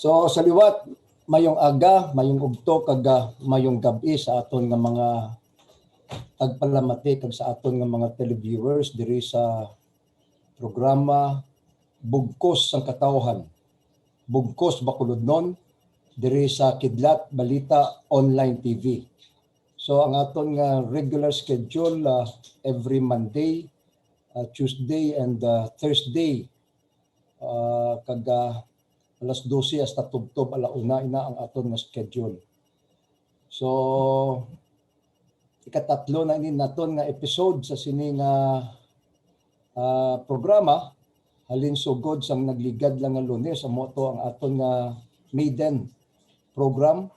So sa liwat, mayong aga, mayong ugto, kag mayong gabi sa aton nga mga tagpalamati kag sa aton nga mga televiewers diri sa programa Bugkos sang Katawhan. Bugkos Bacolodnon diri sa Kidlat Balita Online TV. So ang aton nga regular schedule every Monday, Tuesday and Thursday kag alas 12 hasta tubtob alauna ina ang aton nga schedule. So ikatatlo na ini naton nga episode sa sini nga programa halin sugod sang nagligad lang nga Lunes amo to ang aton nga maiden program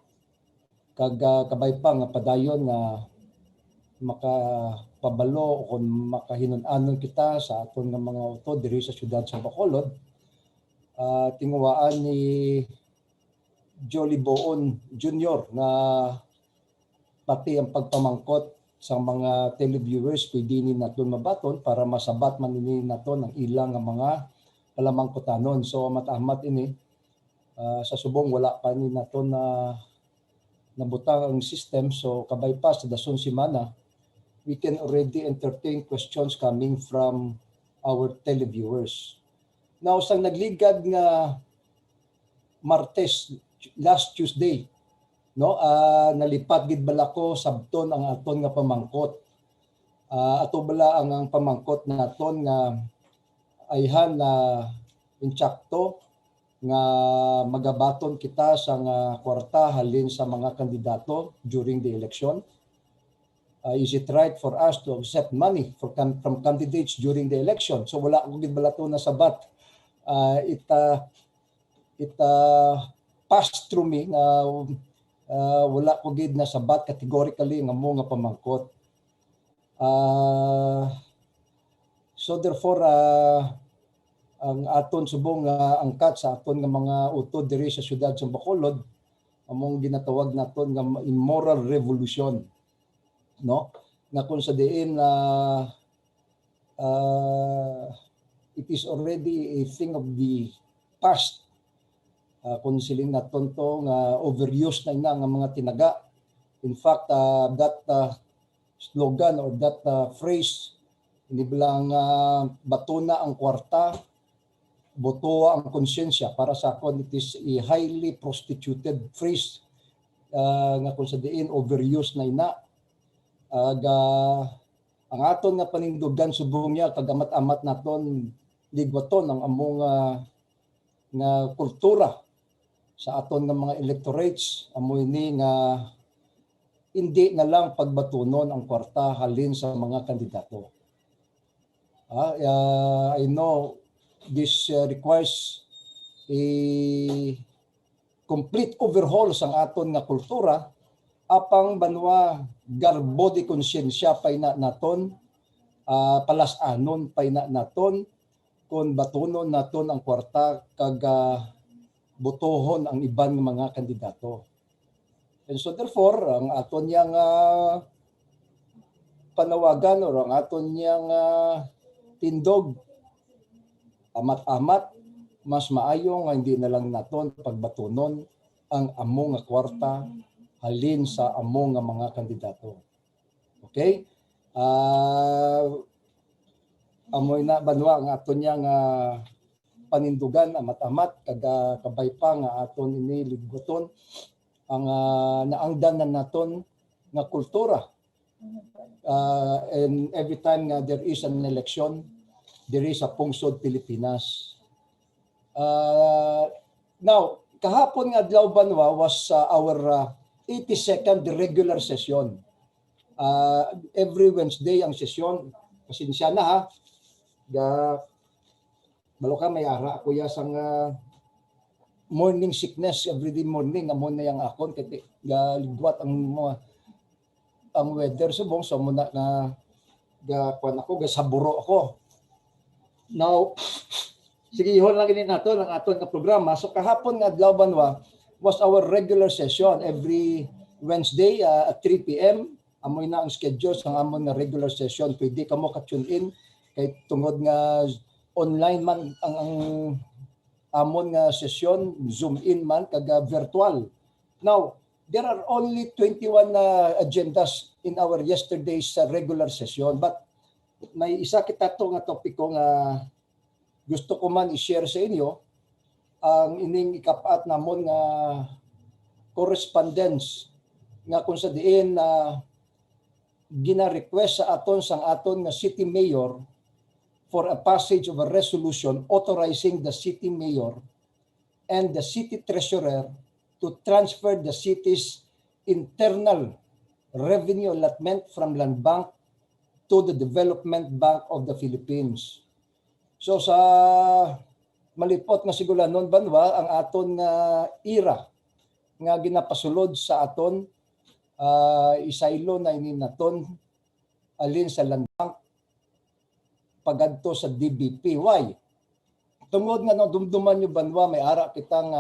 kag kabay pa nga padayon nga makapabalo o makahinon-anon kita sa aton nga mga auto diri sa siyudad sa Bacolod. Tinguwaan ni Jolly Boon Jr. na pati ang pagpamangkot sa mga televiewers pwede ni naton mabaton para masabat man ni naton ang ilang nga mga palamangkotanon. So matamat ini sa subong wala pa ni naton na nabutang ang system, so kabay pa sa dason semana we can already entertain questions coming from our televiewers. Now, sang nagligad nga Martes, last Tuesday, no, nalipat gid bala ko sabton ang aton nga pamangkot. Ato bala ang pamangkot naton nga ayhan na intsakto nga magabaton kita sa nga kwarta halin sa mga kandidato during the election. Is it right for us to accept money from candidates during the election? So wala ko gid bala to na sabat. It passed through me na wala ko gid na sabat categorically nga mo nga pamangkot. So therefore ang aton subong angkat sa aton nga mga utod diri sa siyudad sa Bacolod among ginatawag naton nga immoral revolution, no, na kung sa diin it is already a thing of the past. Kung siling naton to nga overuse na ina nga mga tinaga. In fact, that slogan or that phrase, hindi bilang batuna ang kwarta, botoa ang konsyensya. Para sa akon, it is a highly prostituted phrase nga kung sa diin overuse na ina. Ang aton nga panindugan subong niya kagamat-amat naton ligwaton ang among nga kultura sa aton nga mga electorates amoy ni nga hindi na lang pagbatunon ang kwarta halin sa mga kandidato. I know this requires a complete overhaul sang aton nga kultura apang banwa garbo di konsyensya pay na naton, palasanon pay na naton kung batunon naton ang kwarta kag botohon ang iban nga mga kandidato. And so therefore ang aton yang panawagan or ang aton yang tindog amat-amat mas maayo nga hindi na lang naton pagbatunon ang among nga kwarta halin sa among nga mga kandidato. Okay? Amoy na banwa ang aton yang panindugan amat-amat kag kabay pa nga aton ini ligwaton ang naangdan na naton nga kultura. And every time nga there is an election diri sa pungsod Pilipinas. Now, kahapon nga adlaw banwa was our 82nd regular session. Every Wednesday ang sesyon. Pasensya na ha. Balo ka may ara ako ya sang morning sickness everyday morning amo na yang akon kay ligwat ang weather subong so muna na kuan ako gasaburo ako. Now sige ihon lang gini nato ang aton nga programa. So kahapon nga adlaw banwa was our regular session every Wednesday at 3 p.m. Amoy na ang schedule sa amon nga regular session. Pwede ka mo ka-tune in kay tungod nga online man ang amon nga sesyon, zoom in man kag virtual. Now, there are only 21 agendas in our yesterday's regular session, but may isa kita to nga topiko nga gusto ko man i-share sa inyo, ang ining ikapat namon nga correspondence nga kung sa diin na gina-request sa aton sang aton nga city mayor for a passage of a resolution authorizing the city mayor and the city treasurer to transfer the city's internal revenue allotment from Land Bank to the Development Bank of the Philippines. So sa malipot nga sigulanon banwa ang aton nga ira nga ginapasulod sa aton isaylo na ini naton alin sa Land Bank pagadto sa DBP. Why? Tungod nga no dumduman nyo banwa may ara kitang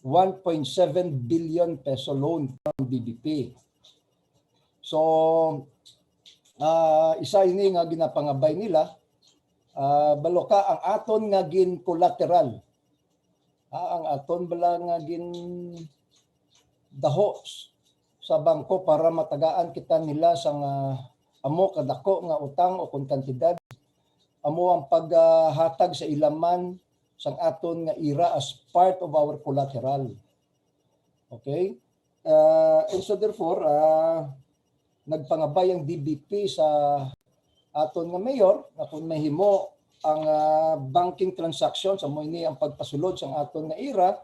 1.7 billion peso loan from DBP. So isa ini nga ginapangabay nila baloka ang aton nga gin collateral. Ang aton bala nga gin daho sa bangko para matagaan kita nila sa amo kadako nga utang o kung kantidad amo ang paghatag sa ilaman sang aton nga ira as part of our collateral. Okay? And so therefore, nagpangabay ang DBP sa aton nga mayor na kung mahimo ang banking transactions amo ini ang pagpasulod sang aton nga ira,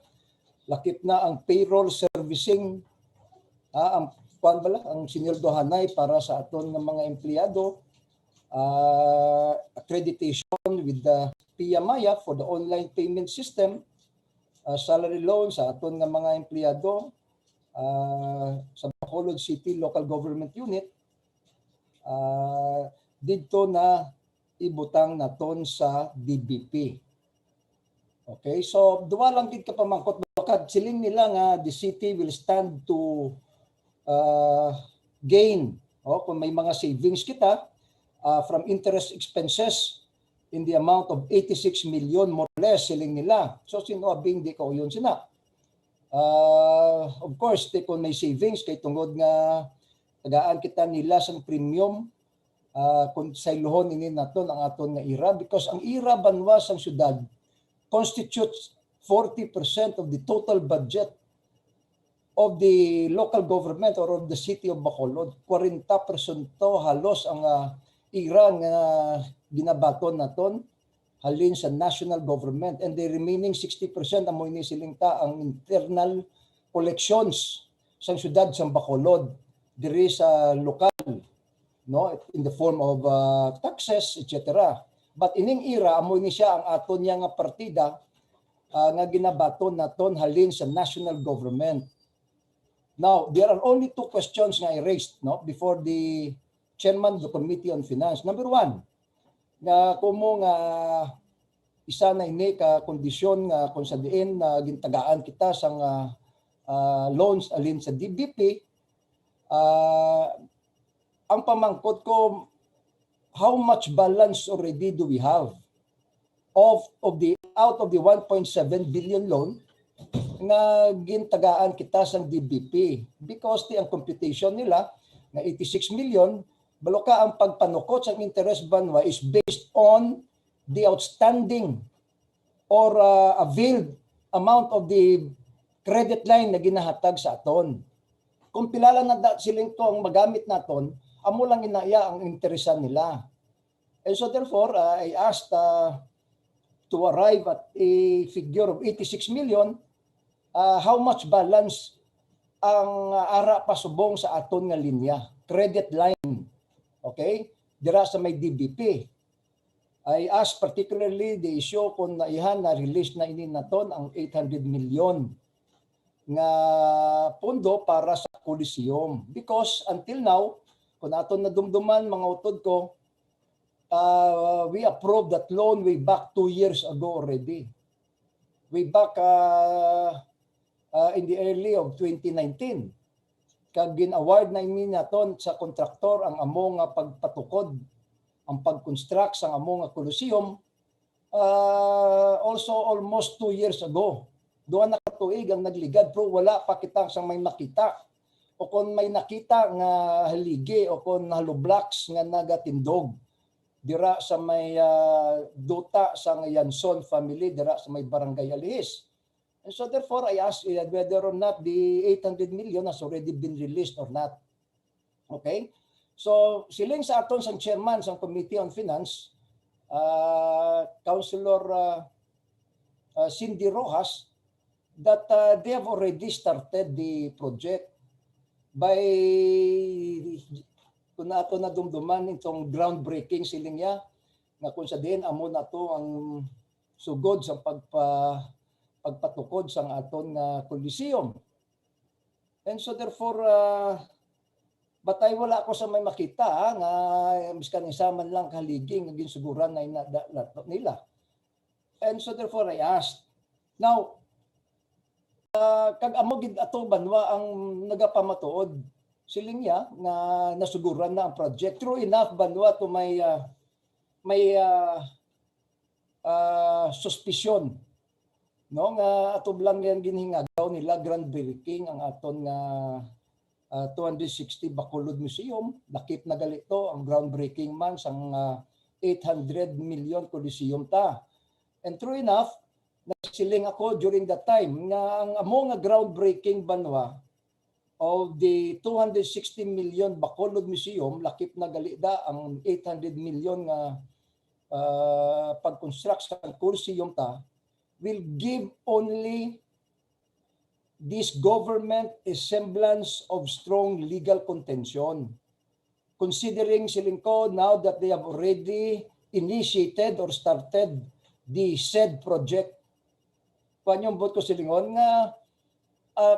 lakip na ang payroll servicing ang kuan bala ang sinildohanay para sa aton nga mga empleyado, accreditation with the PIA for the online payment system, salary loan sa aton nga mga empleyado sa Bacolod City Local Government Unit, dito na ibutang naton sa DBP. Okay, so duwa lang gid ka pamangkot bakad siling nila nga the city will stand to gain kung may mga savings kita from interest expenses in the amount of 86 million more or less siling nila. So sino abing di ko yun sina. Of course, kung may savings kay tungod nga tagaan kita nila sang premium kung sa iluhon ini naton ang aton nga ira because ang ira banwa sang syudad constitutes 40% of the total budget of the local government or of the city of Bacolod. 40% halos ang ira nga ginabaton naton halin sa national government and the remaining 60% amo ini silingta ang internal collections sa syudad sa Bacolod diri sa lokal in the form of taxes etc. But ining ira amo ini siya ang aton nga partida nga ginabaton naton halin sa national government. Now, there are only two questions nga I raised before the chairman of the Committee on Finance. Number one, nga kumo nga isa na ini ka kondisyon nga kung sa diin na gintagaan kita sang loans alin sa DBP, ang pamangkot ko, how much balance already do we have out of the 1.7 billion loan nga gintagaan kita sang DBP because ang computation nila na 86 million baloka ang pagpanukot sa interest banwa is based on the outstanding or availed amount of the credit line na ginahatag sa aton. Kung pilala na siling to ang magamit naton, amo lang inaya ang interesan nila. And so therefore, I asked to arrive at a figure of 86 million, how much balance ang ara pasubong sa aton nga linya, credit line. Okay? Dira sa may DBP. I asked particularly the issue kung naihan na release na ini naton ang 800 million nga pondo para sa Coliseum. Because until now, kung aton nadumduman mga utod ko, we approved that loan way back 2 years ago already. Way back in the early of 2019. Kag gin-award na ini naton sa kontraktor ang amo nga pagpatukod, ang pag-construct sa amo nga Coliseum also almost 2 years ago. Doon nakatuig ang nagligad pero wala pa kita sa may makita. O kung may nakita nga haligi o kung halublaks nga nagatindog dira sa may duta sa Yanson family dira sa may barangay Alihis. And so therefore I asked whether or not the 800 million has already been released or not. Okay? So siling sa aton sang chairman sa Committee on Finance, Councilor Cindy Rojas, that they have already started the project by kung ato na dumduman itong groundbreaking siling niya nga kung sa din amo na to ang sugod sa pagpatukod sa aton nga Coliseum. And so therefore batay wala ako sa may makita nga miskan isa man lang kaliging nga ginsuguran na nila. And so therefore I asked, now kag amo gid ato banwa ang nagapamatuod siling niya nga nasuguran na ang project. True enough banwa to may suspicion no nga ato lang yan ginhingagaw nila groundbreaking ang aton nga 260 Bacolod Museum. Lakip na galito ang groundbreaking man sang 800 million Coliseum ta. And true enough nagsiling ako during that time nga ang amo nga groundbreaking banwa of the 260 million Bacolod Museum, lakip na galida ang 800 million nga pag-construct sa Coliseum ta, will give only this government a semblance of strong legal contention. Considering siling ko now that they have already initiated or started the said project. Panyong bot ko silingon nga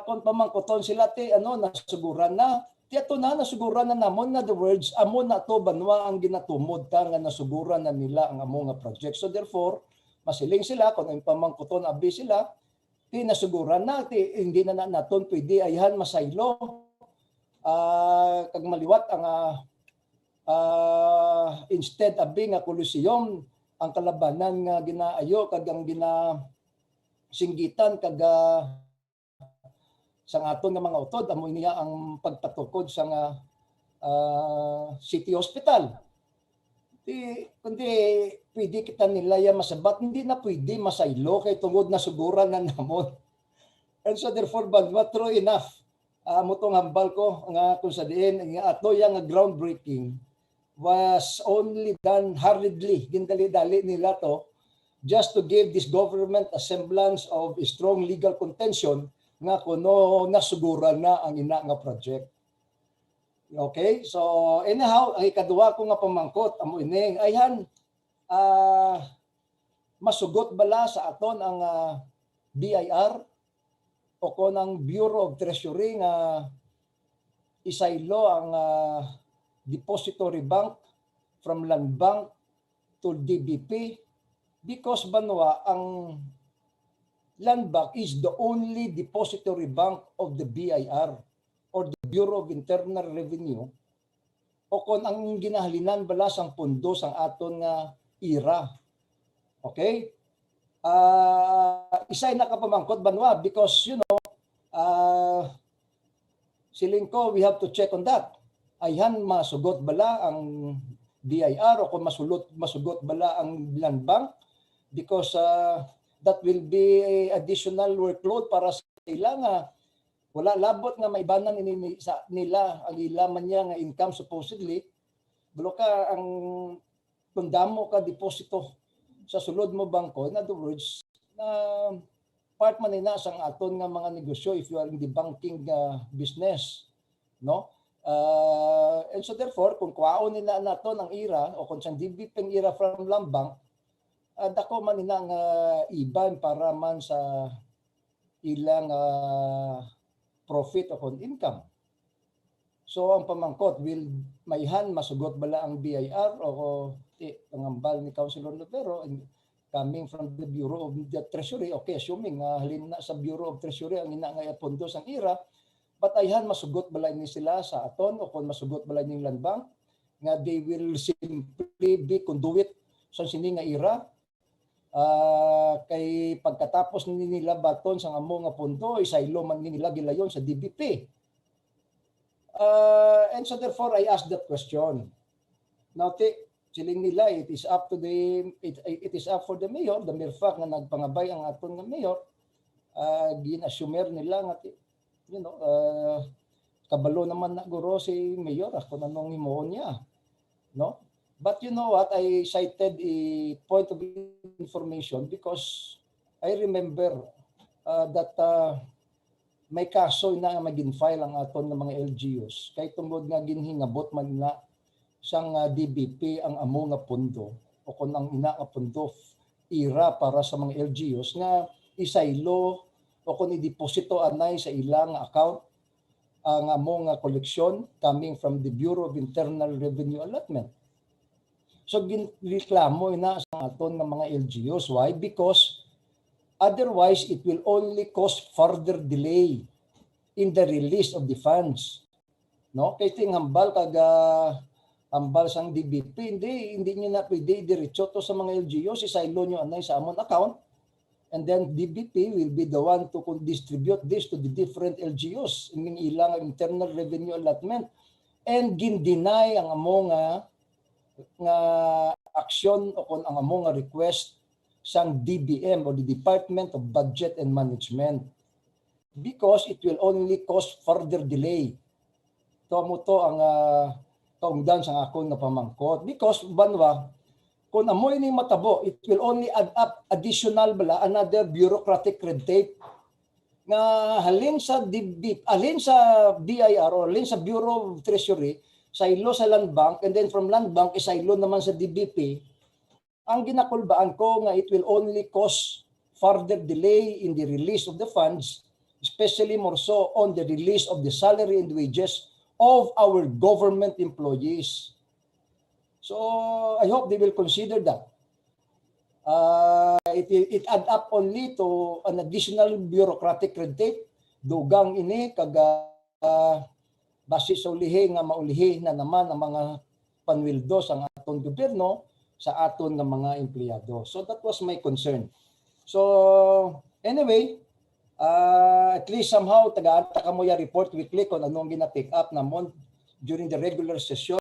kung pamangkoton sila ti nasuguran na ti ato na nasuguran na namon na the words amo na to banwa ang ginatumod ta nga nasuguran na nila ang amo nga project. So therefore masiling sila kung ang pamangkoton abi sila ti nasuguran na ti hindi na naton pwede ayhan masaylo kag maliwat ang instead abi nga Coliseum ang kalabanan nga ginaayo kag ang singgitan kag sa aton nga mga utod amo niya ang pagpatukod sa city hospital. Kundi pwede kita nila ya masabat hindi na pwede masaylo kay tungod na suguran na namon. And so therefore but true enough amo tong hambal ko nga kung sa diin nga ato yang groundbreaking was only done hurriedly gindali-dali nila to just to give this government a semblance of a strong legal contention nga kuno nasuguran na ang ina nga project. Okay? So anyhow, ang ikaduha ko nga pamangkot amo ining ayhan masugot bala sa aton ang BIR o kon ang Bureau of Treasury nga isaylo ang depository bank from Land Bank to DBP. Because banwa ang Land Bank is the only depository bank of the BIR or the Bureau of Internal Revenue o kung ang ginahalinan bala sang pondo sang aton nga IRA. Okay? Isay nakapamangkot banwa because siling ko we have to check on that. Ayhan masugot bala ang BIR o kung masugot bala ang Land Bank because that will be additional workload para sa ila nga wala labot nga maibanan nila ang ilaman niya nga income supposedly bulo ka ang kundamo ka deposito sa sulod mo bangko. In other words part man ina sang aton nga mga negosyo if you are in the banking business no. And so therefore kung kuwaon nila naton ang IRA o kung sang DBP ang IRA from Land Bank dako man ina nga iban para man sa ilang profit o kon income. So ang pamangkot will mayhan masugot bala ang BIR o pangambal ni Councilor Lovero coming from the Bureau of the Treasury. Okay, assuming halin na sa Bureau of Treasury ang ina nga pondo sang IRA, but ayhan masugot bala ni sila sa aton o kon masugot bala ning Land Bank nga they will simply be conduit sa sini nga IRA Kay pagkatapos nila baton sa amo nga punto, isaylo man nila gilayon sa DBP. And so therefore, I asked that question. Now, siling nila, it is up for the mayor, the mere fact na nagpangabay ang aton nga mayor, ginassumer nila nga, kabalo naman na guro si mayor, kung anong himuon niya. No? But you know what, I cited a point of information because I remember that may kaso na mag-file ang aton ng mga LGUs. Kay tungod nga ginhingabot man na sang DBP ang amo nga pondo o kung ang ina nga pondo ira para sa mga LGUs nga isaylo o kung i-deposito anay sa ilang account ang amo nga koleksyon coming from the Bureau of Internal Revenue Allotment. So ginreklamo na sa aton ng mga LGUs. Why? Because otherwise it will only cause further delay in the release of the funds. No? Kaya ting hambal hambal sang DBP, hindi niyo na pwede diretso to sa mga LGUs, isaylo nyo anay sa amon account, and then DBP will be the one to distribute this to the different LGUs in ilang internal revenue allotment, and gin-deny ang amo nga aksyon o kung ang amo nga request sang DBM or the Department of Budget and Management because it will only cause further delay. Mo to ang kaungdan sa akon nga pamangkot because banwa kung amoy ni matabo, it will only add up additional another bureaucratic red tape nga halin sa BIR or halin sa Bureau of Treasury saylo sa Land Bank, and then from Land Bank isaylo naman sa DBP. Ang ginakulbaan ko nga it will only cause further delay in the release of the funds, especially more so on the release of the salary and wages of our government employees. So I hope they will consider that. It add up only to an additional bureaucratic red tape. Dugang ini kaga base sa ulihi nga maulihi na naman ang mga panwildo sa aton gobyerno sa aton nga mga empleyado. So that was my concern. So anyway, at least somehow taga-anta ka mo ya report weekly kung anong gina-pick up namon during the regular session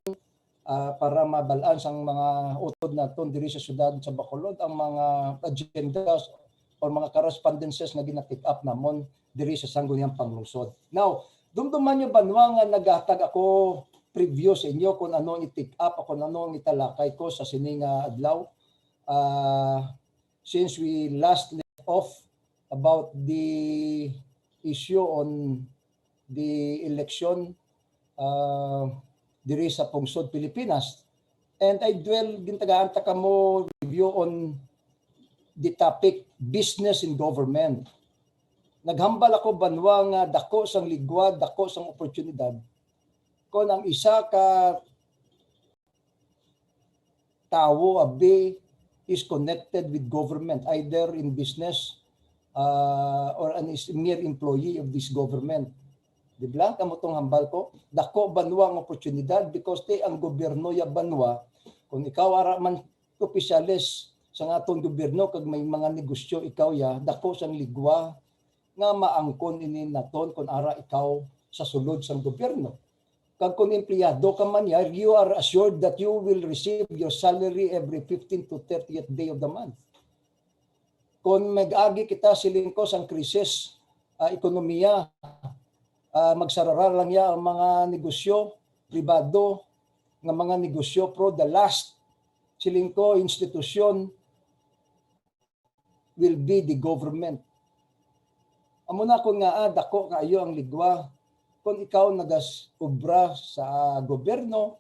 para mabalaan sang mga utod naton diri sa syudad sa Bacolod ang mga agendas o mga correspondences na gina-pick up namon diri sa sangguniang panglungsod. Now, dumduman nyo banwa nga naghatag ako preview sa inyo kung anong i-pick up o kung anong italakay ko sa sining adlaw. Since we last left off about the issue on the election diri sa pungsod Pilipinas, and I gintagaan-ta kamo review on the topic business in government. Naghambal ako banwa nga dako sang ligwad, dako sang oportunidad kung ang isa ka tawo abi is connected with government either in business or an mere employee of this government. Di ba? Kamo tong hambal ko. Dako banwa ang oportunidad because ang gobyerno ya banwa kung ikaw ara man opisyalis sa atong gobyerno kag may mga negosyo ikaw ya dako sang ligwa nga maangkon ini naton kung ara ikaw sa sulod sang gobyerno. Kag kung empleyado ka man ya, you are assured that you will receive your salary every 15th to 30th day of the month. Kung mag-agi kita siling ko sang krisis ekonomiya, magsarara lang ya ang mga negosyo pribado nga mga negosyo pro the last siling ko institusyon will be the government. Amo na kung nga dako kaayo ang ligwa kung ikaw nagas-obra sa gobyerno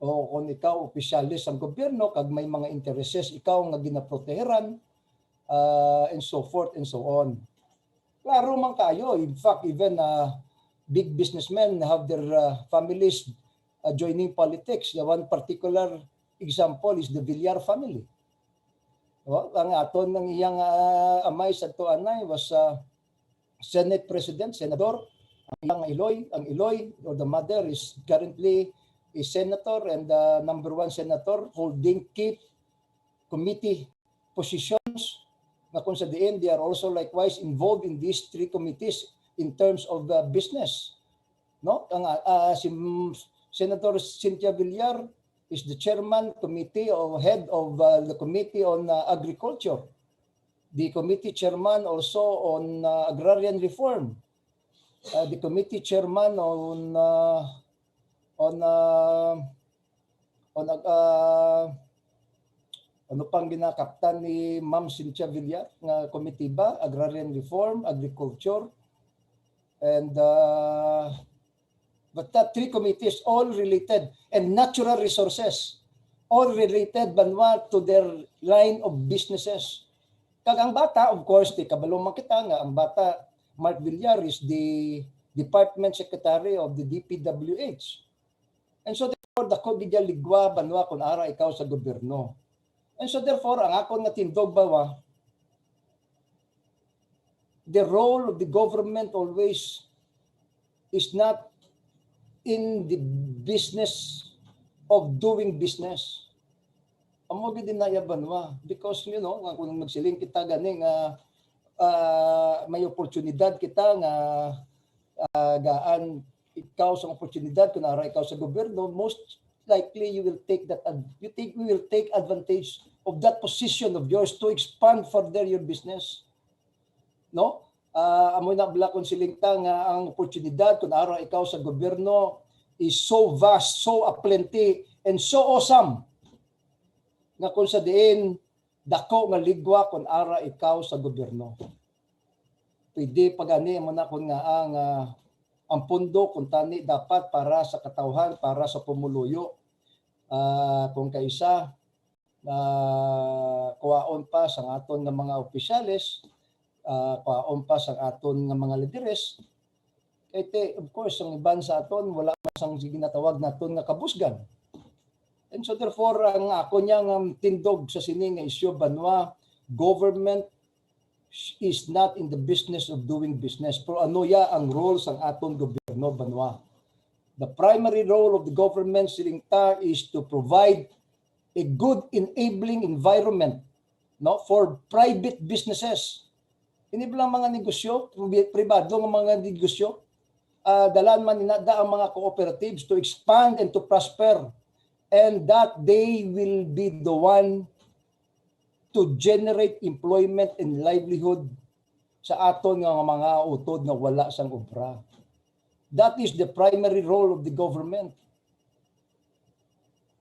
o kung ikaw opisyalis sa gobyerno kag may mga intereses ikaw nga ginaproteheran and so forth and so on. Klaro man kayo, in fact even big businessmen have their families joining politics. The one particular example is the Villar family. Ang aton ng iyang amay sa tuanay was Senate President, Senador. Ang Iloy or the mother is currently a senator and number one senator holding key committee position nga kung sa diin they are also likewise involved in these three committees in terms of business. No? Si Senator Cynthia Villar is the chairman committee or head of the committee on agriculture. The committee chairman also on agrarian reform. The committee chairman on ano pang ginakaptan ni Ma'am Cynthia Villar nga committee ba? Agrarian reform, agriculture, and but that three committees all related, and natural resources all related banwa to their line of businesses. Kag ang bata, of course, di kabalo man kita nga ang bata Mark Villar is the Department Secretary of the DPWH. And so therefore, dako gidya ligwa banwa kung ara ikaw sa gobyerno. And so therefore, ang akon nga tindog bawa, the role of the government always is not in the business of doing business. Amo gid na yabanwa because you know kung magsiling kita gani nga may oportunidad kita nga gaan ikaw sa oportunidad kung ara ikaw sa gobyerno, most likely you will take advantage of that position of yours to expand further your business. No? Amo na bala kung silingta nga ang oportunidad kung ara ikaw sa gobyerno is so vast, so aplenty, and so awesome nga kung sa diin dako nga ligwa kung ara ikaw sa gobyerno. Pwede pagani mo na kung nga ang pondo kung tani dapat para sa katawhan, para sa pumuluyo. Kung kaisa kuwaon pa sa aton nga mga opisyales, kuwaon pa sa aton nga mga lideres. Kaya of course, ang iban sa aton, wala masang ginatawag naton nga kabusgan. And so therefore, ang ako niyang tindog sa sining nga isyu banwa, government is not in the business of doing business. Pero ano ya ang role sang aton gobyerno banwa? The primary role of the government silingta is to provide a good enabling environment, no, for private businesses. Hindi lang mga negosyo, pribado ng mga negosyo, dalan man inada ang mga cooperatives to expand and to prosper, and that they will be the one to generate employment and livelihood sa aton nga mga utod nga wala sang obra. That is the primary role of the government.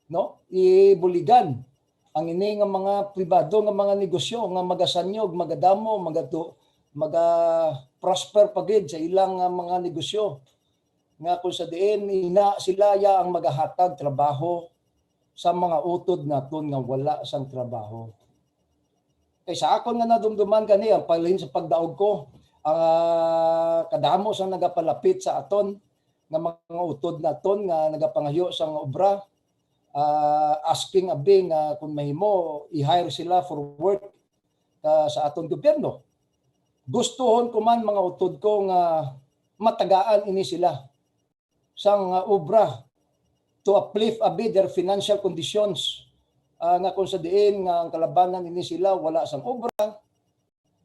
No? Ibuligan ang ini nga mga pribado nga mga negosyo nga magasanyog, magadamo, prosper pagid sa ilang mga negosyo. Nga kung sa diin ina sila ya ang magahatag trabaho sa mga utod naton nga wala sang trabaho. Kay sa akon nga nadumduman kani ang palin sa pagdaog ko, ang kadamo sang nagapalapit sa aton nga mga utod naton nga nagapangayo sang obra, asking abing kung mahimo i-hire sila for work sa aton gobyerno. Gustuhon ko man mga utod ko nga matagaan ini sila sang obra to uplift a bit their financial conditions. Nga kung sa diin nga ang kalabanan ini sila wala sang obra,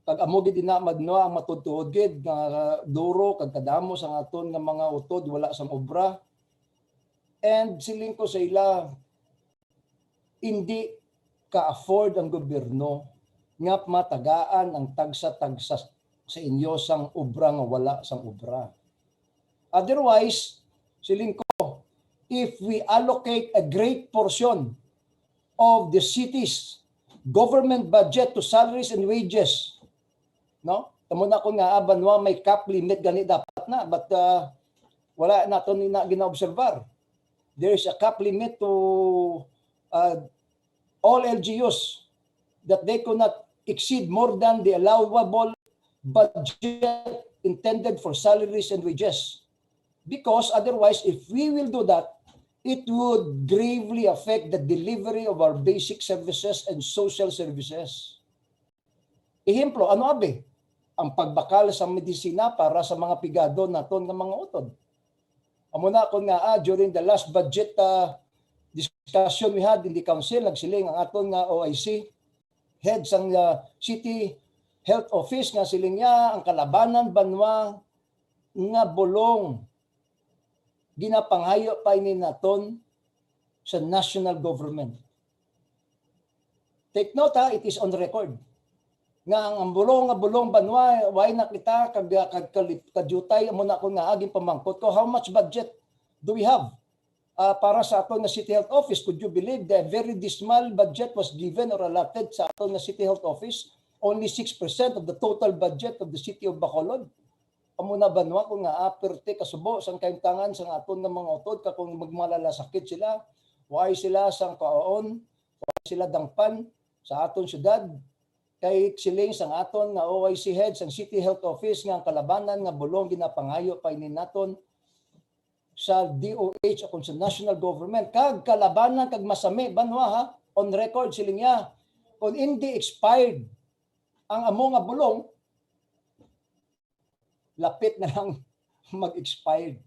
kag amo gid na madno ang matudtuod gid nga duro kag kadamo sang aton nga mga utod wala sang obra. And siling ko sa ila, hindi ka-afford ang gobyerno nga matagaan ang tagsa-tagsa sa inyo sang obra nga wala sang obra. Otherwise, siling ko, if we allocate a great portion of the city's government budget to salaries and wages, no? Tamo na ko nga banwa may cap limit gani dapat na, but wala naton na ginaobserbar. There is a cap limit to all LGUs that they could not exceed more than the allowable budget intended for salaries and wages. Because otherwise, if we will do that, it would gravely affect the delivery of our basic services and social services. Ehemplo, ano abe? Ang pagbakal sa medisina para sa mga pigado naton nga mga utod. Amo na ako nga during the last budget discussion we had in the council, nagsiling ang aton nga OIC head sang city health office nga siling niya ang kalabanan banwa nga bulong ginapanghayo pa ini naton sa national government. Take note ha, it is on record nga ang bulong banwa why na kita kadyutay amo na ko nga aging pamangkot ko how much budget do we have para sa aton nga city health office. Could you believe the very dismal budget was given or allotted sa aton nga city health office? Only 6% of the total budget of the city of Bacolod. Amo na banwa ko nga aperte kasubo sang kaimtangan sang aton nga mga utod ka kung magmalalasakit sila, why sila sang kaon, why sila dangpan sa aton syudad. Kay siling sang aton nga OIC head sang city health office nga ang kalabanan nga bulong ginapangayo pa ini naton sa DOH o sa national government kag kalabanan kag masami banwa ha, on record siling niya kung hindi expired ang amo nga bulong lapit na lang mag-expired.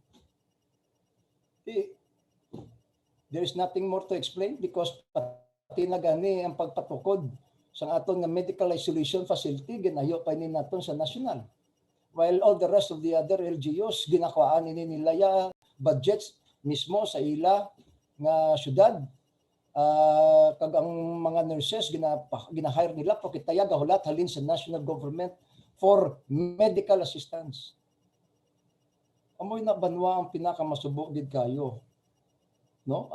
There is nothing more to explain because pati na gani ang pagpatukod sa aton nga medical isolation facility ginayo pa ni naton sa national, while all the rest of the other LGUs ginakuhaan ini nila ya budgets mismo sa ila nga syudad. Kag ang mga nurses ginahire nila po kitaya gahulat halin sa national government for medical assistance. Amoy na banwa ang pinakamasubok gid kayo, no?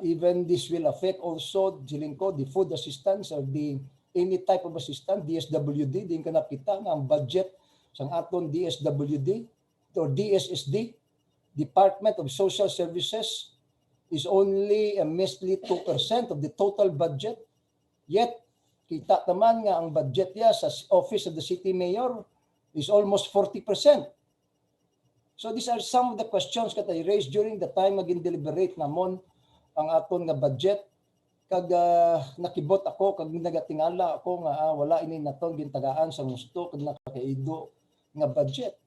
Even this will affect also dilingko the food assistance or the any type of assistance, DSWD din kanap kita nga ang budget sang aton DSWD or DSSD, Department of Social Services, is only a measly 2% of the total budget. Yet, kita naman nga ang budget niya sa Office of the City Mayor is almost 40%. So these are some of the questions that I raised during the time maging deliberate namon ang aton nga budget. Kag nakibot ako, kag nagatingala ako nga wala ini naton gintagaan sa gusto kag nakakaido nga budget.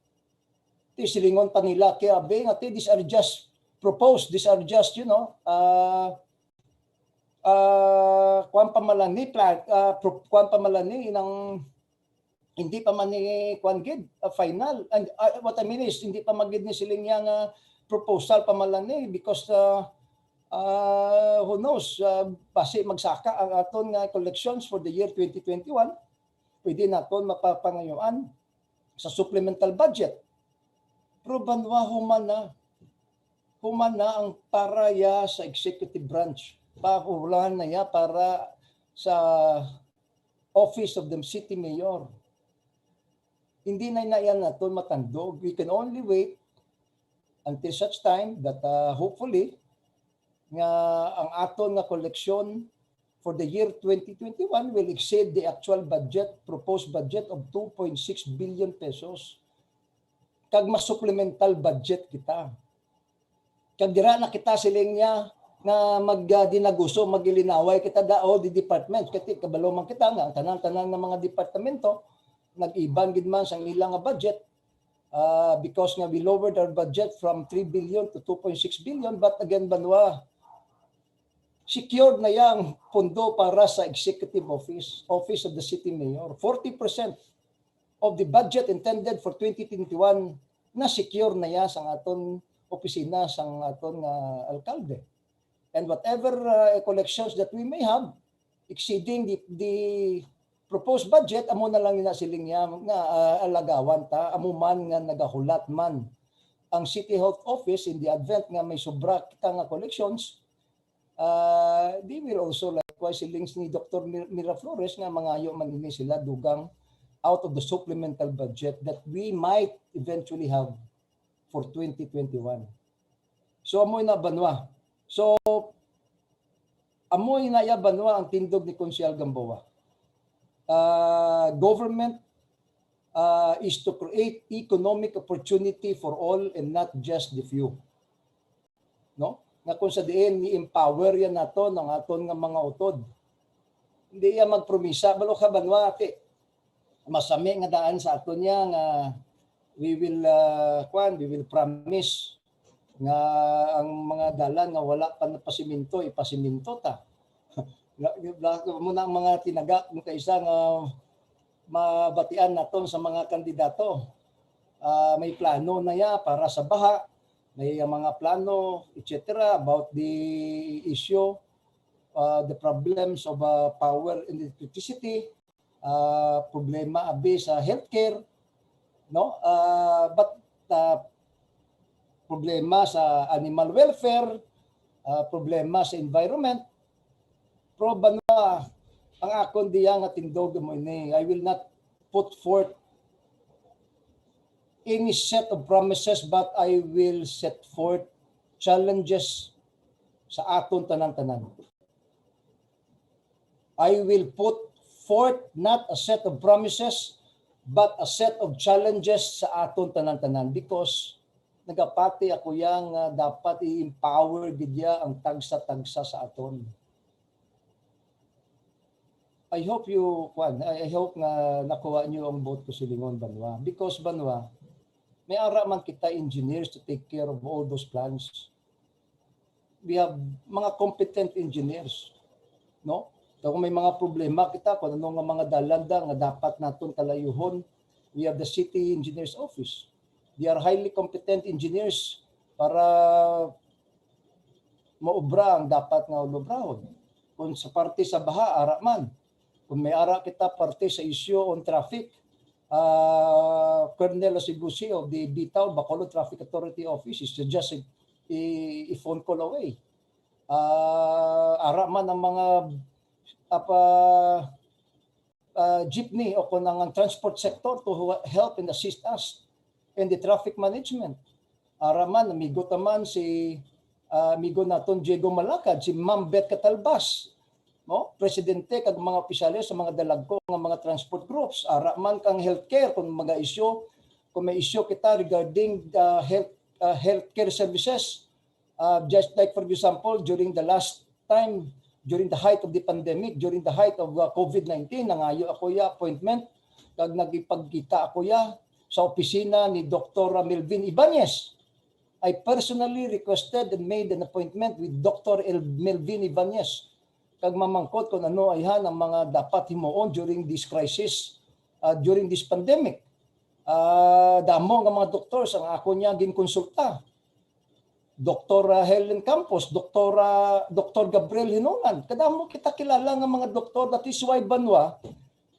Ti silingon pa nila kaya be nga these are just proposed, these are just kuan pamalani kuan pamalani inang hindi pa man ni kuan gid final. And what I mean is hindi pa magid ni siling nga proposal pamalani because who knows, base magsaka ang aton nga collections for the year 2021, pwede naton mapapangayuan sa supplemental budget. Pero banwa human na ang para ya sa executive branch. Pahulaan na ya para sa office of the city mayor. Hindi na yan naton matandog. We can only wait until such time that hopefully nga ang aton nga collection for the year 2021 will exceed the actual budget, proposed budget of 2.6 billion pesos. Kag mas supplemental budget kita. Kag dira na kita siling niya nga magdinaguso, magilinaway kita all the departments. Kati kabalo man kita nga ang tanan-tanan ng mga departamento nag-iban gid man sang ilang nga budget because nga we lowered our budget from 3 billion to 2.6 billion. But again banwa, secured na yang pondo para sa executive office of the city mayor. 40% of the budget intended for 2021 na secure na ya sang aton opisina sang aton alkalde. And whatever collections that we may have exceeding the proposed budget, amo na lang na siling niya nga alagawan ta, amo man nga nagahulat man ang City Health Office in the event nga may sobra kita nga collections. They will also likewise silings ni Dr. Miraflores nga mangayo man ini sila dugang out of the supplemental budget that we might eventually have for 2021. So amoy na banwa. So amoy na ya banwa ang tindog ni Konsyal Gamboa. Government is to create economic opportunity for all and not just the few. No? Nga kung sa diin ni-empower yan nato ng aton nga mga utod. Hindi yan magpromisa. Balo ka banwa ate. Masami nga daan sa aton niya nga we will promise nga ang mga dalan nga wala pa na pasiminto, ipasiminto ta. muna ang mga tinagak ng kaisa nga mabatian naton sa mga kandidato. May plano na ya para sa baha, may mga plano, etc. about the issue, the problems of power and electricity, problema abi sa healthcare, no? But problema sa animal welfare, problema sa environment. Pro banwa ang akon diya nga tindog mo ini, I will not put forth any set of promises, but I will set forth challenges sa aton tanan-tanan. I will put forth not a set of promises, but a set of challenges sa aton tanan-tanan, because nagapati ako yang dapat i-empower gidya ang tagsa-tagsa sa aton. I hope nga nakuha niyo ang vote ko silingon, Banwa, because Banwa, may ara man kita engineers to take care of all those plans. We have mga competent engineers, no? So kung may mga problema kita, kung ano nga mga dalanda nga dapat naton kalayuhon, we have the city engineers office. They are highly competent engineers para maobra ang dapat nga ulobrahon. Kung sa parte sa baha, ara man. Kung may ara kita parte sa issue on traffic, Colonel Sibusi of the Bitaw Bacolod Traffic Authority Office is just a phone call away. Ara man ang mga jeepney o kung ang transport sector to help and assist us in the traffic management. Ara man, amigo taman si amigo naton Diego Malacad, si Ma'am Beth Catalbas, no? Presidente kag mga opisyales sa mga dalagko nga mga transport groups. Ara man kang healthcare kung mga issue, kung may issue kita regarding healthcare services, just like for example during the last time, during the height of the pandemic, during the height of COVID-19, nangayo ako ya appointment kag nagipagkita ako ya sa opisina ni Dr. Melvin Ibanez. I personally requested and made an appointment with Dr. Melvin Ibanez kag mamangkot kung ano ayhan ang mga dapat himuon during this crisis, during this pandemic. Damo nga mga doktor ang ako niya ginkonsulta. Dr. Helen Campos, Dr. Gabriel Hinungan. Kadamo kita kilala nga mga doktor, that is why Banwa,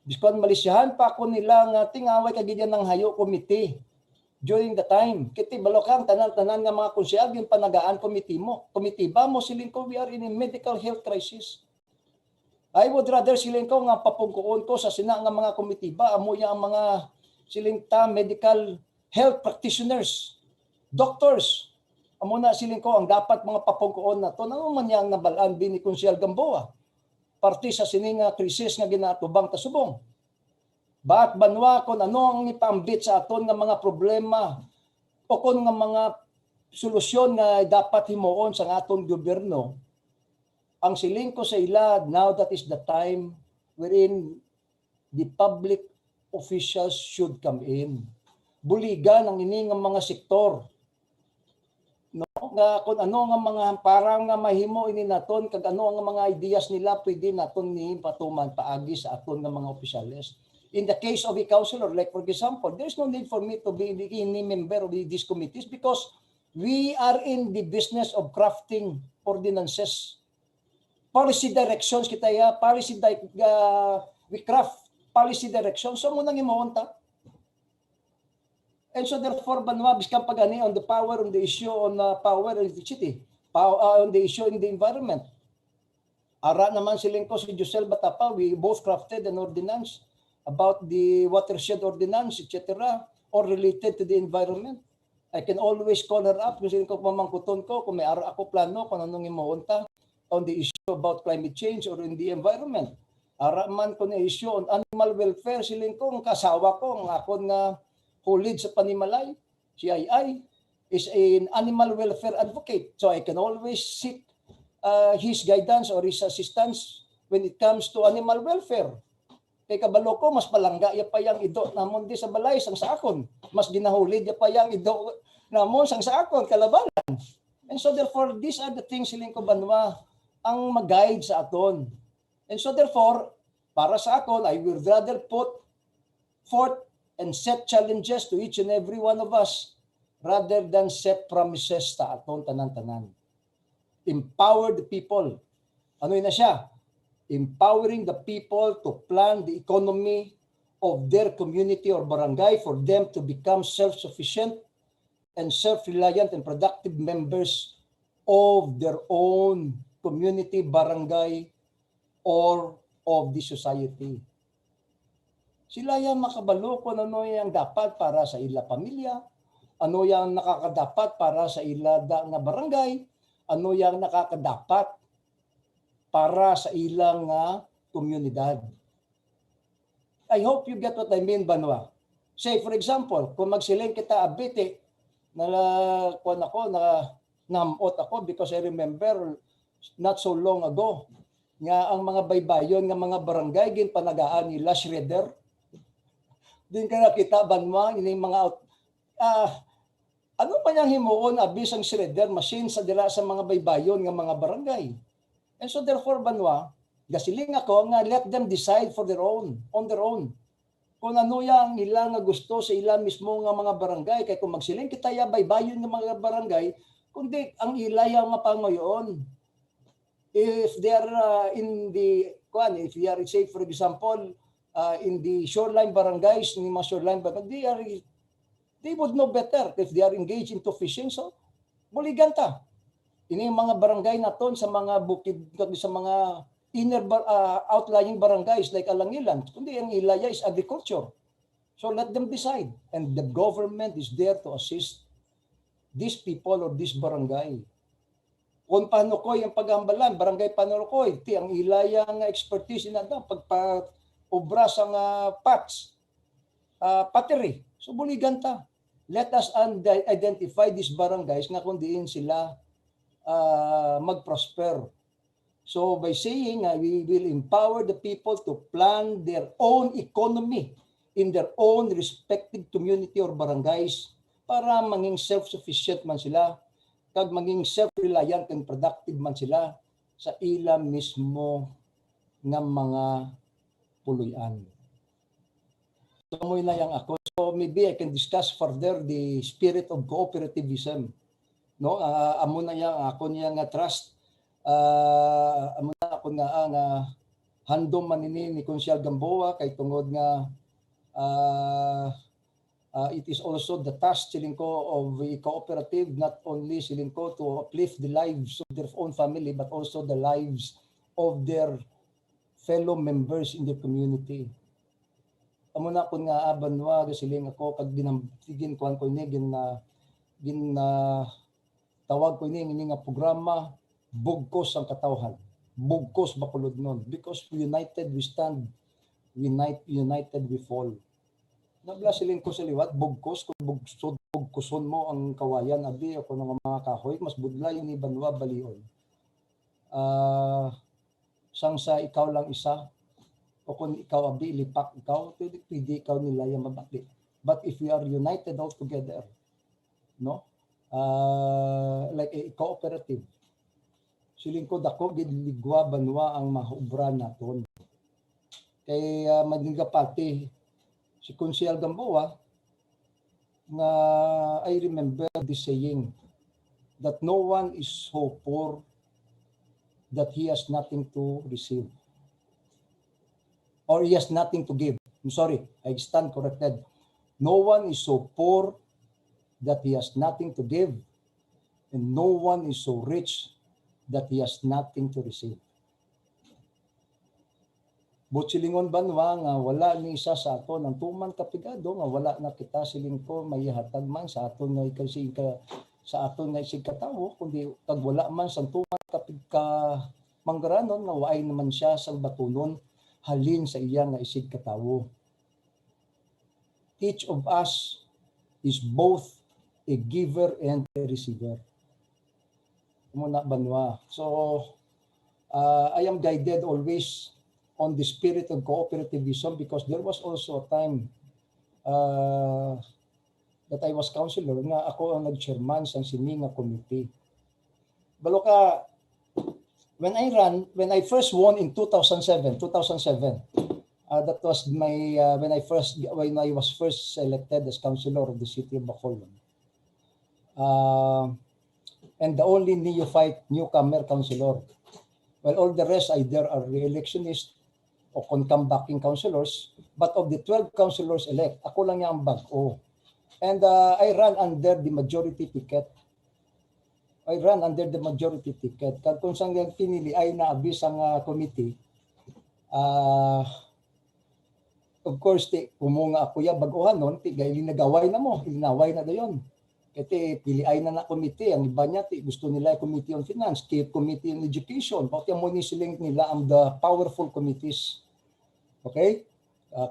biskon malisyahan pa ako nila nga tingaway kagidyan ng hayo committee during the time. Kiti balokang tanan-tanan nga mga konsyal yung panagaan committee mo. Committee ba mo siling ko, we are in a medical health crisis. I would rather siling ko nga papungkuon ko sa sina nga mga committee ba amo yang mga siling ta medical health practitioners, doctors. Amo na siling ko ang dapat mga papungkuon na to nang man yang nabalaan bini Konsyal Gamboa. Parte sa sininga krisis nga ginatubang ta subong. Baat Banwa kung ano ang ipambit sa aton nga mga problema o kung nga mga solusyon nga dapat himuon sa aton gobyerno, ang siling ko sa ila, now that is the time wherein the public officials should come in. Buligan ang ini nga mga sektor, no? Nga kung ano nga mga parang nga mahimo ini naton kag ano nga mga ideas nila pwede naton ni patuman paagi sa aton nga mga opisyales. In the case of a councilor, like for example, there's no need for me to be any member of these committees because we are in the business of crafting ordinances. Policy directions kita ya, we craft policy directions. So muna himuon ta. And so therefore, Banwa, biskang pagani on the power, on the issue on power in the city, on the issue in the environment. Ara naman siling ko si Josel Batapa, we both crafted an ordinance about the watershed ordinance, etc., or related to the environment. I can always call her up, kung siling ko pamangkuton ko, kung may ara ako plano, kung anong himuon ta on the issue about climate change or in the environment. Ara man ko na issue on animal welfare, siling ko, ang kasawa ko, ang akon nga hulid sa panimalay, si Ai, is an animal welfare advocate. So I can always seek his guidance or his assistance when it comes to animal welfare. Kay kabalo ko, mas palangga ya pa yang ido namon di sa balay sang sa akon. Mas ginahulid ya pa yang ido namon sang sa akon kalabanan. And so therefore, these are the things siling ko Banwa ang mag-guide sa aton. And so therefore, para sa akon, I will rather put forth and set challenges to each and every one of us rather than set promises sa aton tanan-tanan. Empower the people. Ano yun na siya? Empowering the people to plan the economy of their community or barangay for them to become self-sufficient and self-reliant and productive members of their own community, barangay, or of the society. Sila yan makabalo kung ano yung dapat para sa ila pamilya, ano yung nakakadapat para sa ila nga barangay, ano yung nakakadapat para sa ilang komunidad. I hope you get what I mean, Banwa. Say, for example, kung magsiling kita abiti, namot ako because I remember not so long ago nga ang mga baybayon nga mga barangay gin panagaan nila shredder. Din ka nakita Banwa ini mga ano pa niyang himuon abis ang shredder machine sa dira sa mga baybayon nga mga barangay. And so therefore Banwa, gasiling ako nga let them decide for their own, on their own. Kung ano yang ila nga gusto sa ila mismo nga mga barangay, kay kung magsiling kita ya baybayon nga mga barangay, kundi ang ila yang nga pangayon. If they are in the, if they are, say for example, in the shoreline barangays, ni mga shoreline barangays, they would know better if they are engaged into fishing. So, buliganta. Ini mga barangay naton sa mga bukid, sa mga inner outlying barangays like Alangilan, kundi ang ilaya is agriculture. So let them decide. And the government is there to assist these people or this barangay. Kung paano ko yung pag-ambalan, barangay paano ko, ti ang ilaya nga expertise na pagpa-obra sa pots, pottery. So buliganta. Let us identify these barangays nga kung diin sila mag-prosper. So by saying we will empower the people to plan their own economy in their own respective community or barangays para maging self-sufficient man sila, kag maging self-reliant and productive man sila sa ila mismo ng mga puluyan. So mo na yang ako. So maybe I can discuss further the spirit of cooperativism. No, amo na yang ako niya nga trust. Amo na ako nga handom manini ni Konsyal Gamboa kay tungod nga it is also the task siling ko of a cooperative, not only siling ko to uplift the lives of their own family but also the lives of their fellow members in the community. Amo na ako nga Banwa siling ako kag dinamtigin kuan ko ni gin tawag ko ni nga programa Bugkos ang Katawhan, Bugkos Bacolodnon, because united we stand, united we fall. Nabla siling ko sa liwat, bugkos, kung bugkoson mo ang kawayan, abi ako ng mga kahoy, mas budla yung Banwa balion. Sang sa ikaw lang isa, o kung ikaw abi, lipak ikaw, pwede ikaw nila yung mabakli. But if we are united all together, no? Like a cooperative, siling ko dako gidligwa Banwa ang mahubra naton. Kay magigapati si Konsyal Gamboa nga I remember this saying that no one is so poor that he has nothing to receive or he has nothing to give. I'm sorry, I stand corrected. No one is so poor that he has nothing to give, and no one is so rich that he has nothing to receive. Butsilingon Banwa nga wala ni isa sa aton ang tuman kapigado nga wala na kita siling ko maihatag man sa aton nga kasi sa aton nga isig katawo kundi kag wala man sang tuman kapigka manggaranon nga waay naman siya sang batunon halin sa iya nga isig katawo. Each of us is both a giver and a receiver. Muna Banwa. So I am guided always on the spirit of cooperativism because there was also a time that I was counselor nga ako ang nag-chairman sa sininga committee. Balo ka when I first won in 2007, that was my when I was first elected as councilor of the city of Bacolod. And the only neophyte newcomer councilor. Well, all the rest either are re-electionists o come-backing councilors. But of the 12 councilors elect, ako lang yung bago. And I ran under the majority ticket. Kung saan yung pinili ay naabis ang committee, of course, kumunga ako ya baguhan nun, ilinagaway na mo, ilinaway na dayon. Kasi piliay na committee, ang iba niya, gusto nila Committee on Finance, Committee on Education, pati ang munisiling nila ang the powerful committees. Okay?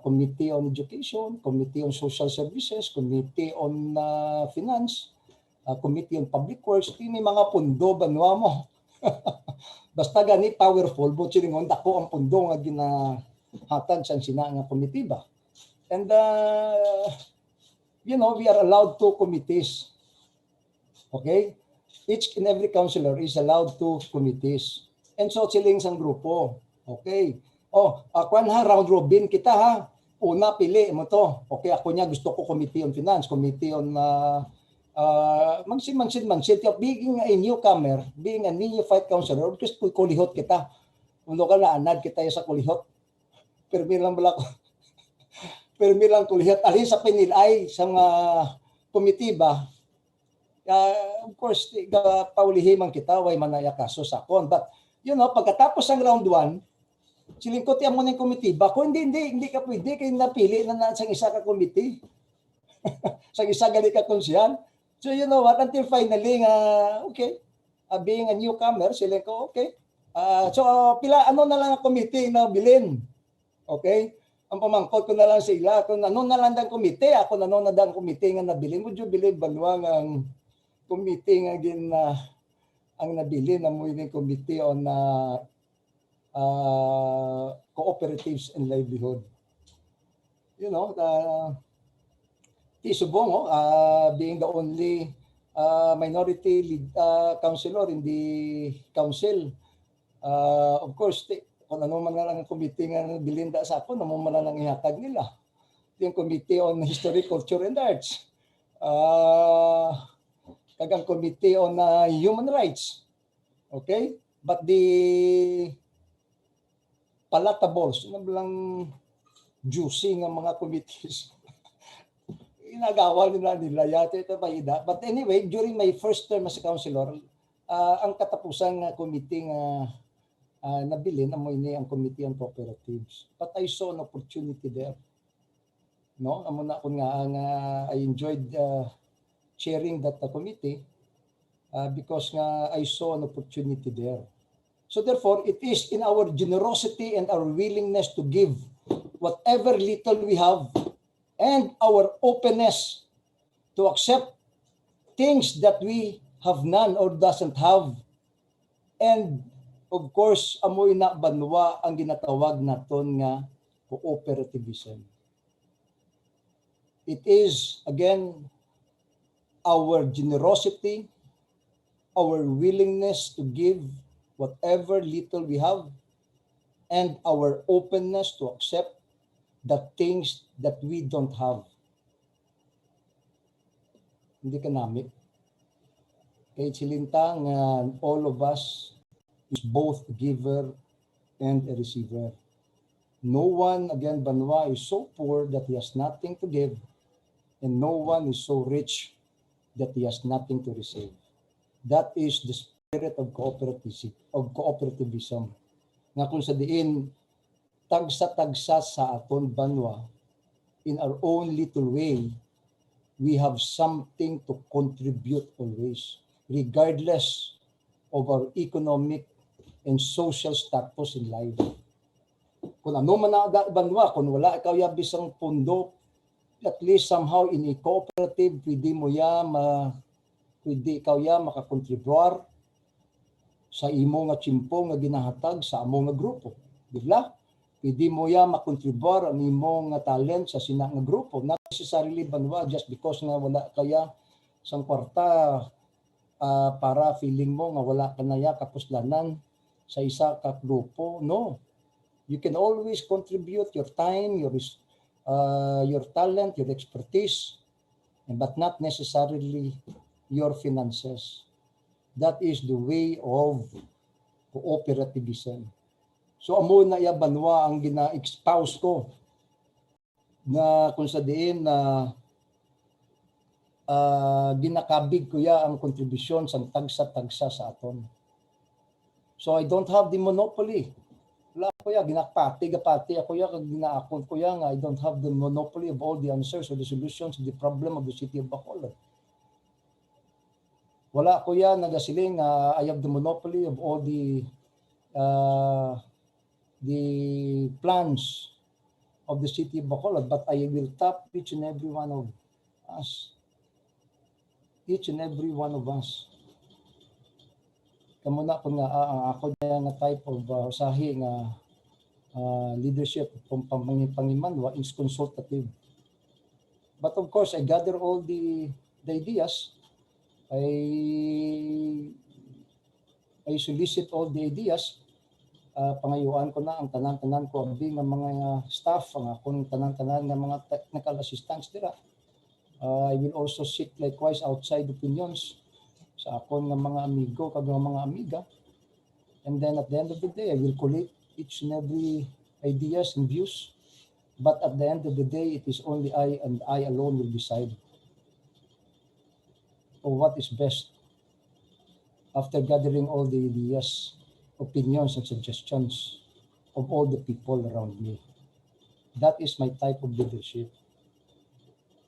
Committee on Education, Committee on Social Services, Committee on Finance, Committee on Public Works, may mga pundo banwa mo. Basta gani powerful, butsilingon, dako ang pundo nga ginahatan sa sina nga committee ba. And we are allowed 2 committees. Okay? Each and every councilor is allowed 2 committees. And so siling sang grupo. Okay? Akuan ha, round robin kita ha. Una, pili mo to. Okay, ako niya gusto ko Committee on Finance, Committee on mansin. Being a newcomer, being a neophyte councilor, just kulihot kita. Uno ka na, anad kita sa kulihot. Permi lang kulihot. Alin sa pinilay sa mga committee ba? Of course, paulihim ang kita, way manaya kaso sa kon. But, pagkatapos ng round 1, silingkot mo ng committee ba? Kung hindi ka pwede, kayo napili na sa isa ka committee. Sa isa gali ka konsyal. So, you know what? Until finally, okay, being a newcomer, sila ko, okay. Pila, ano na lang ang committee na bilin? Okay? Ang pamangkot ko na lang sila. Kung ano na lang ang committee, ako na na ang committee nga nabilin. Would you believe, Banwang, ang committee nga ang nabilin na mo yung committee on cooperatives and livelihood. You know, Tisubong, being the only minority lead, councilor in the council, of course, kung ano man lang ang committee nga bilinda sa ako, ano man lang ihatag nila. Yung Committee on History, Culture, and Arts. Kagang Committee on Human Rights. Okay? But the palatables, ano lang juicy ng mga committees, inagawa nila yata ito pa ida. But anyway, during my first term as a councilor, ang katapusang committee nabilin ini ang Committee on Cooperatives. But I saw an opportunity there. No, amo na ko nga I enjoyed chairing that committee because I saw an opportunity there. So therefore, it is in our generosity and our willingness to give whatever little we have and our openness to accept things that we have none or doesn't have. And of course, amoy na banwa ang ginatawag naton nga cooperativism. It is, again, our generosity, our willingness to give whatever little we have, and our openness to accept the things that we don't have. Hindi ka namin. Kaya silintang all of us is both a giver and a receiver. No one, again, Banwa, is so poor that he has nothing to give, and no one is so rich that he has nothing to receive. That is the spirit of cooperativism. Nga kung sa diin, tagsa-tagsa sa aton Banwa, in our own little way, we have something to contribute always, regardless of our economic and social status in life. Kung ano man na Banwa, kung wala ikaw ya bisang pundo, at least somehow in a cooperative, pwede ikaw ya makakontribuar sa imo nga chimpo nga ginahatag sa amo nga grupo. Diba? Pwede mo ya makontribuar ang imo nga talent sa sina nga grupo. Not necessarily Banwa just because nga wala kaya sang kwarta para feeling mo nga wala ka na ya kapuslanan sa isa ka grupo. No. You can always contribute your time, your talent, your expertise, but not necessarily your finances. That is the way of cooperativism. So amo na iya banwa ang gina-expose ko na kung sa diin na ginakabig ko ya ang kontribusyon sa tagsa-tagsa sa aton. So I don't have the monopoly. Wala ko ya, ginakpati ako ya, kag ginaakon ko ya nga I don't have the monopoly of all the answers or the solutions to the problem of the city of Bacolod. Wala ko ya nagasiling I have the monopoly of all the plans of the city of Bacolod, but I will tap each and every one of us. Each and every one of us. Kamo na ko nga ang ako nga type of usahi nga leadership pangimanwa is consultative. But of course, I gather all the ideas. I solicit all the ideas. Pangayuan ko na ang tanan-tanan ko abi nga mga staff, ang akong tanan-tanan nga mga technical assistants dira. I will also seek likewise outside opinions sa akon nga mga amigo kag mga amiga. And then at the end of the day, I will collate each and every ideas and views. But at the end of the day, it is only I and I alone will decide on what is best after gathering all the ideas, opinions, and suggestions of all the people around me. That is my type of leadership.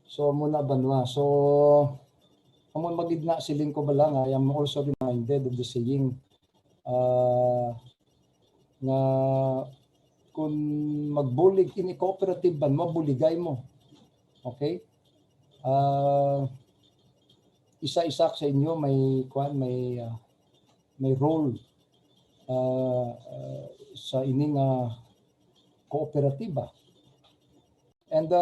So muna banwa. So amon magidna siling ko bala nga, I am also reminded of the saying nga kung magbulig ini cooperative ban mabuligay mo. Okay? Isa-isa sa inyo may role sa ining kooperatiba. And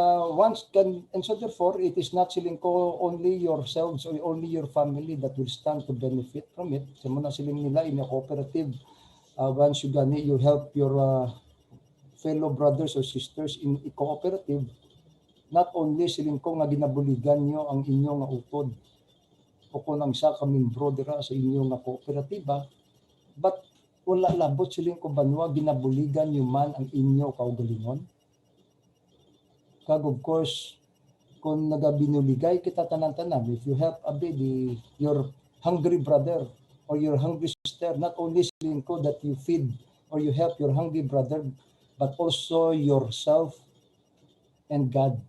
so therefore, it is not siling ko only yourselves or only your family that will stand to benefit from it. Sa muna siling nila in a cooperative, once you help your fellow brothers or sisters in a cooperative, not only siling ko nga ginabuligan nyo ang inyong utod o kung ang isa ka membro dira sa inyong kooperatiba, but wala labot siling ko banwa ginabuligan nyo man ang inyo kaugalingon. Kag of course, kung nagabinuligay kita tanan-tanan, if you help your hungry brother or your hungry sister, not only siling ko that you feed or you help your hungry brother, but also yourself and God.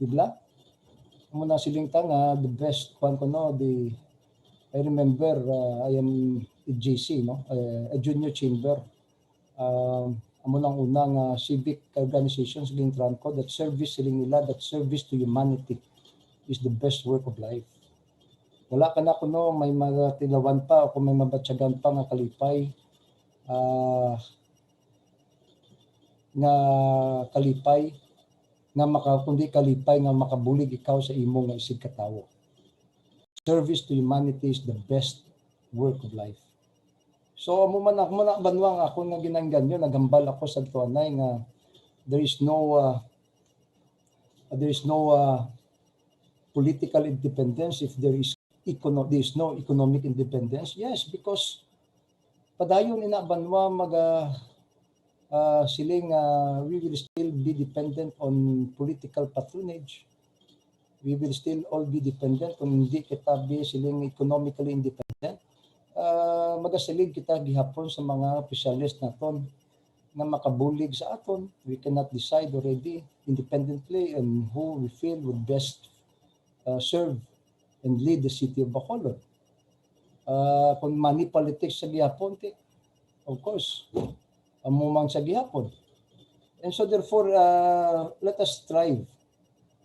Diba? Muna siling tanga, the best one ko no, I remember I am a JC, no? A junior chamber. Amo nang unang civic organizations lintran ko that service siling nila, that service to humanity is the best work of life. Wala ka na kuno may magatilawan pa o kung may mabatsagan pa nga kalipay kundi kalipay nga makabulig ikaw sa imo nga isig katawo. Service to humanity is the best work of life. So amo man ako banwa nga ako nga ginangganyo nagambal ako sa tuanay nga there is no political independence if there is no economic independence. Yes, because padayon ina banwa siling we will still be dependent on political patronage. We will still all be dependent kung hindi kita be siling economically independent. Magasilig kita gihapon sa mga specialist naton na makabulig sa aton. We cannot decide already independently on who we feel would best serve and lead the city of Bacolod. Kung money politics sa gihapon, of course, amumang sa gihapon. And so therefore, let us strive.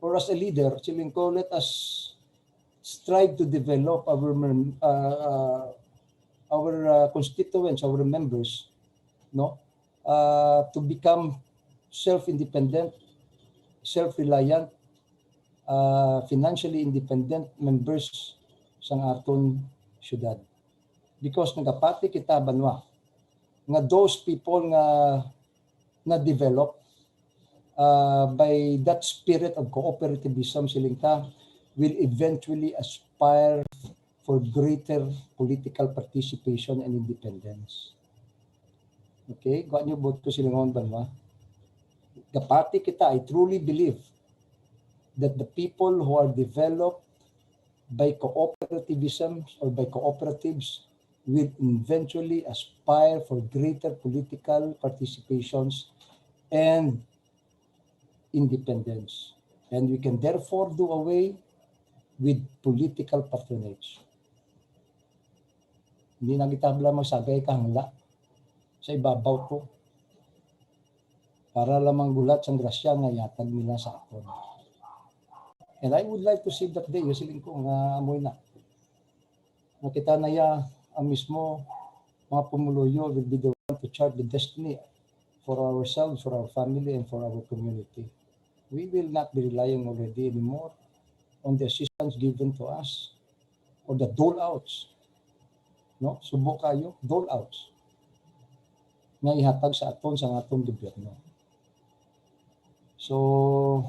Or as a leader, siling ko, let us strive to develop our constituents, our members, no, to become self-independent, self-reliant, financially independent members sa aton syudad. because nagapati kita banwa nga those people nga na develop by that spirit of cooperativism siling ta will eventually aspire for greater political participation and independence. Okay, kuha niyo both ko silingon banwa. Gapati kita, I truly believe that the people who are developed by cooperativism or by cooperatives will eventually aspire for greater political participations and independence. And we can therefore do away with political patronage. Hindi na kita magsagay kahangla sa ibabaw ko para lamang gulat sang grasya nga yatag nila sa aton. And I would like to see that day, siling ko nga amoy na. Nakita na ya ang mismo mga pumuluyo will be the one to chart the destiny for ourselves, for our family, and for our community. We will not be relying already anymore on the assistance given to us or the dole-outs. No? Subo kayo, dole-outs nga ihatag sa aton sa atong gobyerno. So,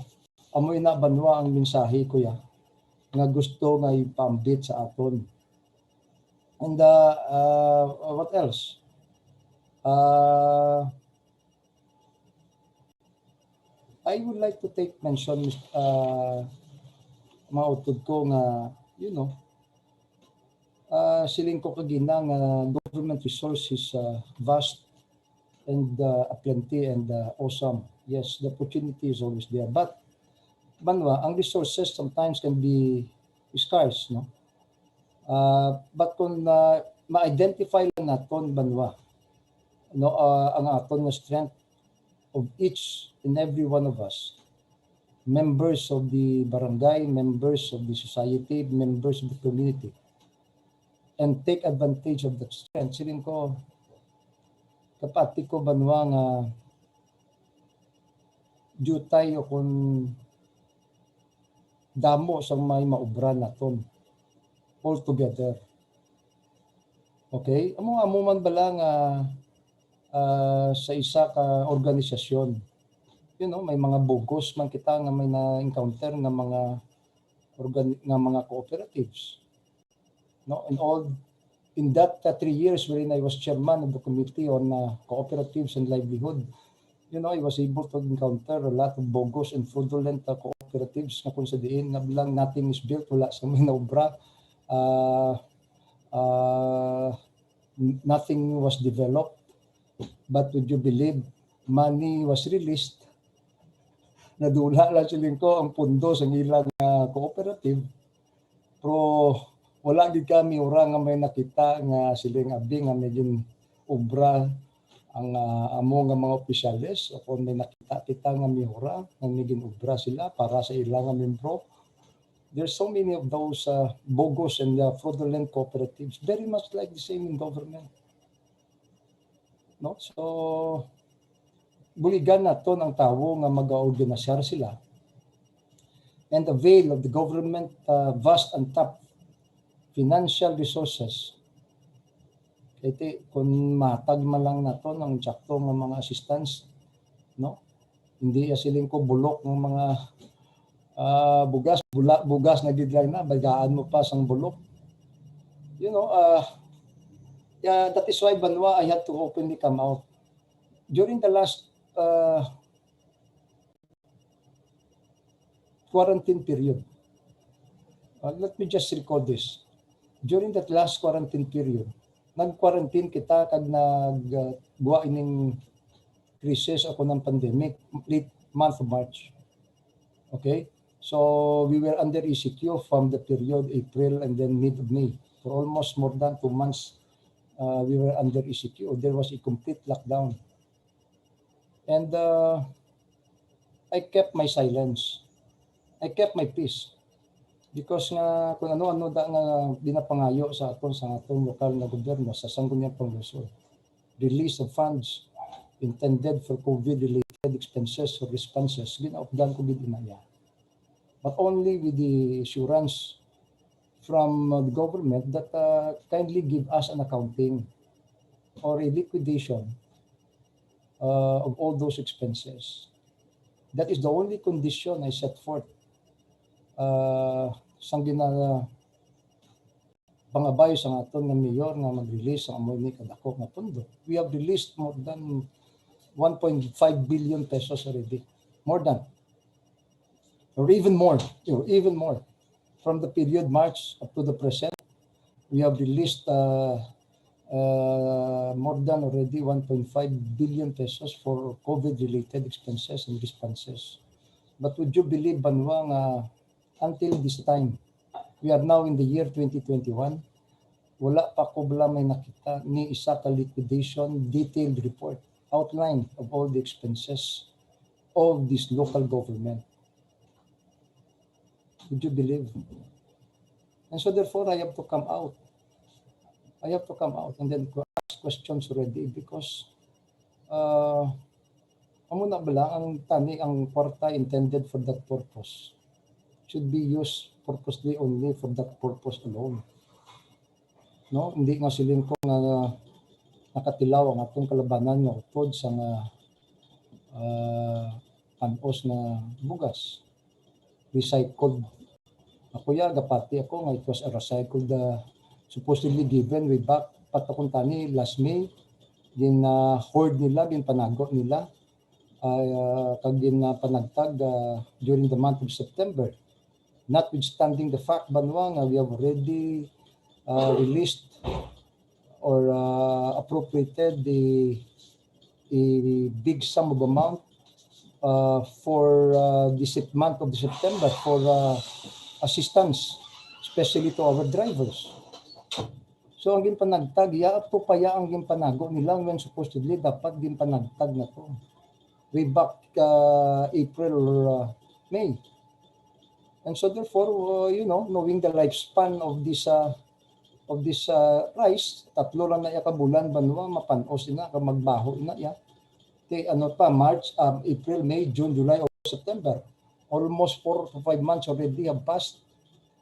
amoy na banwa ang mensahe ko ya nga gusto nga ipambit sa aton. And what else? I would like to take mention mga utod ko nga, siling ko kagina nga government resource is vast and aplenty and awesome. Yes, the opportunity is always there. But banwa, ang resources sometimes can be scarce, no? But kung ma-identify lang naton banwa, no, ang aton nga strength of each and every one of us, members of the barangay, members of the society, members of the community, and take advantage of that strength. Siling ko, kapati ko banwa nga jutay o kung damo sa may maubra naton all together. Okay? Amo man bala nga sa isa ka organisasyon, may mga bugkos man kita nga may na-encounter nga mga cooperatives. No, in that 3 years wherein I was chairman of the committee on cooperatives and livelihood, I was able to encounter a lot of bogus and fraudulent cooperatives na kung sa diin nga bilang nothing is built, wala sa may naubra, nothing was developed. But would you believe, money was released, nadula lang siling ko ang pundo sa ilang cooperative, pero wala gid kami ura nga may nakita nga siling abi nga medyo obra ang amo nga mga opisyales o kung may nakita kita nga mihura nga naging obra sila para sa ilang membro. There's so many of those bogus and fraudulent cooperatives, very much like the same in government. No? So, buligan naton ang tawo nga mag-organizar sila and avail of the government vast and top financial resources. Iti kung matag man lang naton ang tsakto ng mga assistance, no? Hindi asiling ko bulok ng mga bugas na gidlay na bagaan mo pa sang bulok. Yeah, that is why banwa I had to openly come out during the last quarantine period. Let me just recall this. During that last quarantine period, nag-quarantine kita kag nagbuwa ining crisis ako ng pandemic late month of March. Okay? So we were under ECQ from the period April and then mid of May. For almost more than 2 months, we were under ECQ. There was a complete lockdown. And I kept my silence. I kept my peace. Because nga kung ano-ano da nga dinapangayo sa atong lokal na gobyerno sa sangguniang panglusod. Release of funds intended for COVID-related expenses or responses, ginaupdan ko gid inaya. But only with the assurance from the government that kindly give us an accounting or a liquidation of all those expenses. That is the only condition I set forth sa pangabayo sa aton nga mayor nga mag-release ang amoy ni kadako nga pondo. We have released more than 1.5 billion pesos already. More than. Or even more. From the period March up to the present, we have released more than already 1.5 billion pesos for COVID-related expenses and responses. But would you believe, Banwa, until this time, we are now in the year 2021, wala pa ko bala may nakita ni isa ka liquidation detailed report outline of all the expenses of this local government. Would you believe? And so therefore, I have to come out. And then ask questions already because amo na bala ang tani ang kwarta intended for that purpose should be used purposely only for that purpose alone. No, hindi nga siling ko nga nakatilaw ang atong kalabanan nga utod sa nga panos na bugas recycled. Ako gapati ako nga it was a recycled supposedly given way back patakon tani last May gin hoard nila, gin panago nila kag gin panagtag during the month of September. Notwithstanding the fact, Banwa, we have already released or appropriated a big sum of amount for this month of September for assistance, especially to our drivers. So ang ginpanagtag, to paya ang ginpanago nila when supposedly dapat ginpanagtag na to. Way back April or May. And so therefore, knowing the lifespan of this rice, tatlo lang na kabulan Banwa mapanos ina ka magbaho ina ya. March, April, May, June, July, or September. Almost 4 to 5 months already have passed.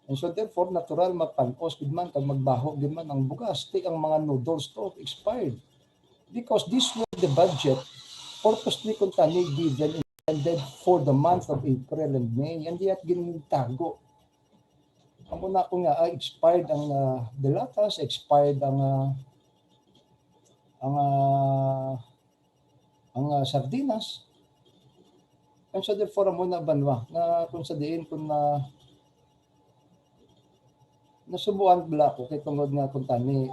And so therefore, natural mapanos gid man kag magbaho gid man ang bugas. Ang mga noodles to expired. Because this was the budget purposely kung tani given intended for the month of April and May, and yet gintago. Ang una ko nga expired ang delatas, expired ang sardinas. And so therefore amo na Banwa na kung sa diin kung nasubuan bala ko kay tungod nga kung tani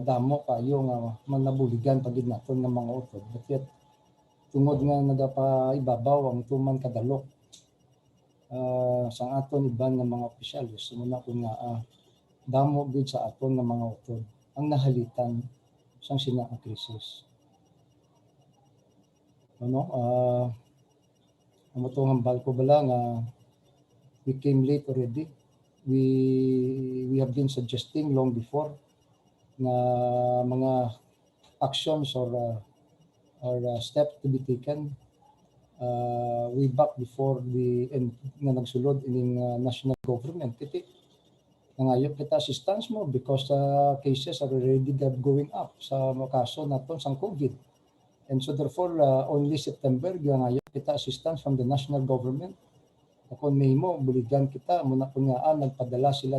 damo kayo nga manabuligan pagid naton ng mga utod. But yet tungod nga nagapaibabaw ang tuman kadalok sa aton iban ng mga opisyalis. Muna ko nga damo gid sa aton ng mga utod ang nahalitan sang sina nga krisis. Ang hambal ko bala nga we came late already. We have been suggesting long before na mga actions or step to be taken way back before nga nagsulod ining national government. Nangayop kita assistance mo because cases are already going up sa mga kaso naton sang COVID. And so therefore, only September, gangayop kita assistance from the national government. Kung may mo, buligan kita, muna ko nga nagpadala sila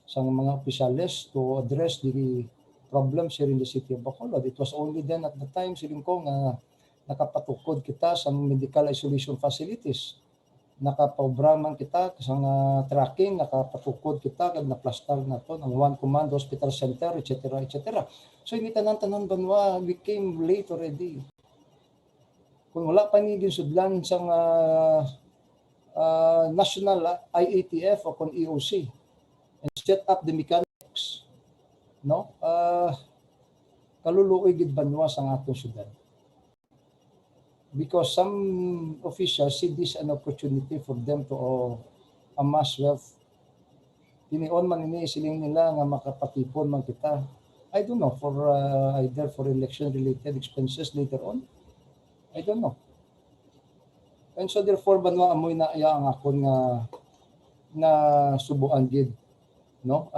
sa mga opisyalis to address the problems here in the city of Bacolod. It was only then at the time, siling ko nga nakapatukod kita sa medical isolation facilities. Nakapobraman kita sa tracking, nakapatukod kita, kag naplastar na to ng One Command Hospital Center, etc. etc. So hindi tanan-tanan Banwa, we came late already. Kung wala pa ni ginsudlan sa national IATF o kung EOC and set up the mechanics, kaluluoy gid Banwa sa atong syudad. Because some officials see this an opportunity for them to amass wealth. Tinion man ini siling nila nga makapatipon man kita. I don't know, for either for election-related expenses later on. I don't know. And so therefore, Banwa, amoy na iya ang akon nga subuan gid no?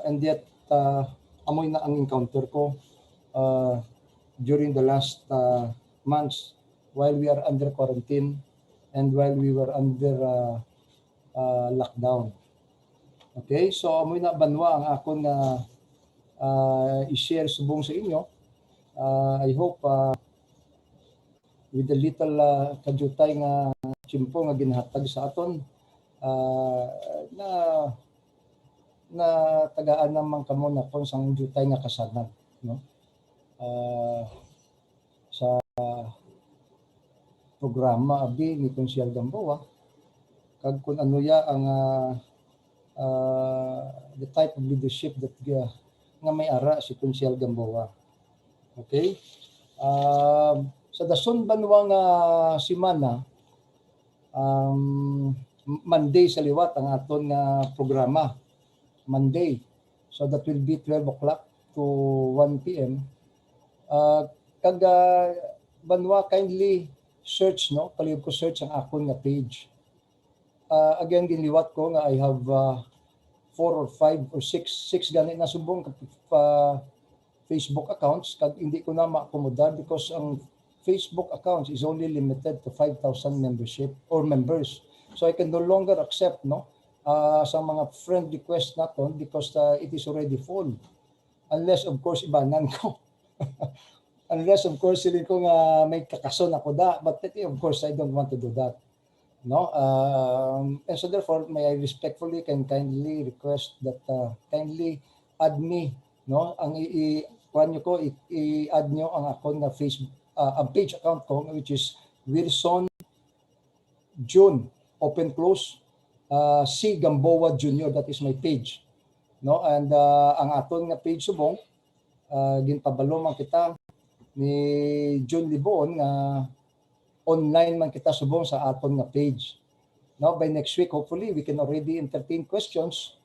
And yet amoy na ang encounter ko during the last months while we are under quarantine and while we were under lockdown. Okay, so amoy na banwa ang akon nga i-share subong sa inyo. I hope with the little kajutay nga tsimpo nga ginhatag sa aton na tagaan naman kamo na kung sang jutay nga kasanag, no? Sa programa abi ni Konsyal Gamboa kag kun ano ya ang the type of leadership that nga may ara si Konsyal Gamboa. Okay? Sa dason banwa nga semana, Monday sa liwat ang aton nga programa. Monday. So that will be 12 o'clock to 1 p.m. Kag banwa kindly search, no? Palihog ko search ang akon nga page. Again, ginliwat ko nga I have 4 or 5 or 6 gani na subong Facebook accounts kag hindi ko na ma-accommodate because ang Facebook accounts is only limited to 5,000 membership or members. So I can no longer accept, no, sa mga friend request naton because it is already full. Unless of course ibanan ko. Unless of course silin ko nga may kakason ako da, but of course I don't want to do that. No, and so therefore may I respectfully can kindly request that kindly add me, no, ang kuan nyo ko i-add nyo ang akon nga Facebook ang page account ko which is Wilson June open close C Gamboa Jr. That is my page, no, and ang aton nga page subong ginpabalo man kita ni John Libon nga online man kita subong sa aton nga page. Now by next week hopefully we can already entertain questions.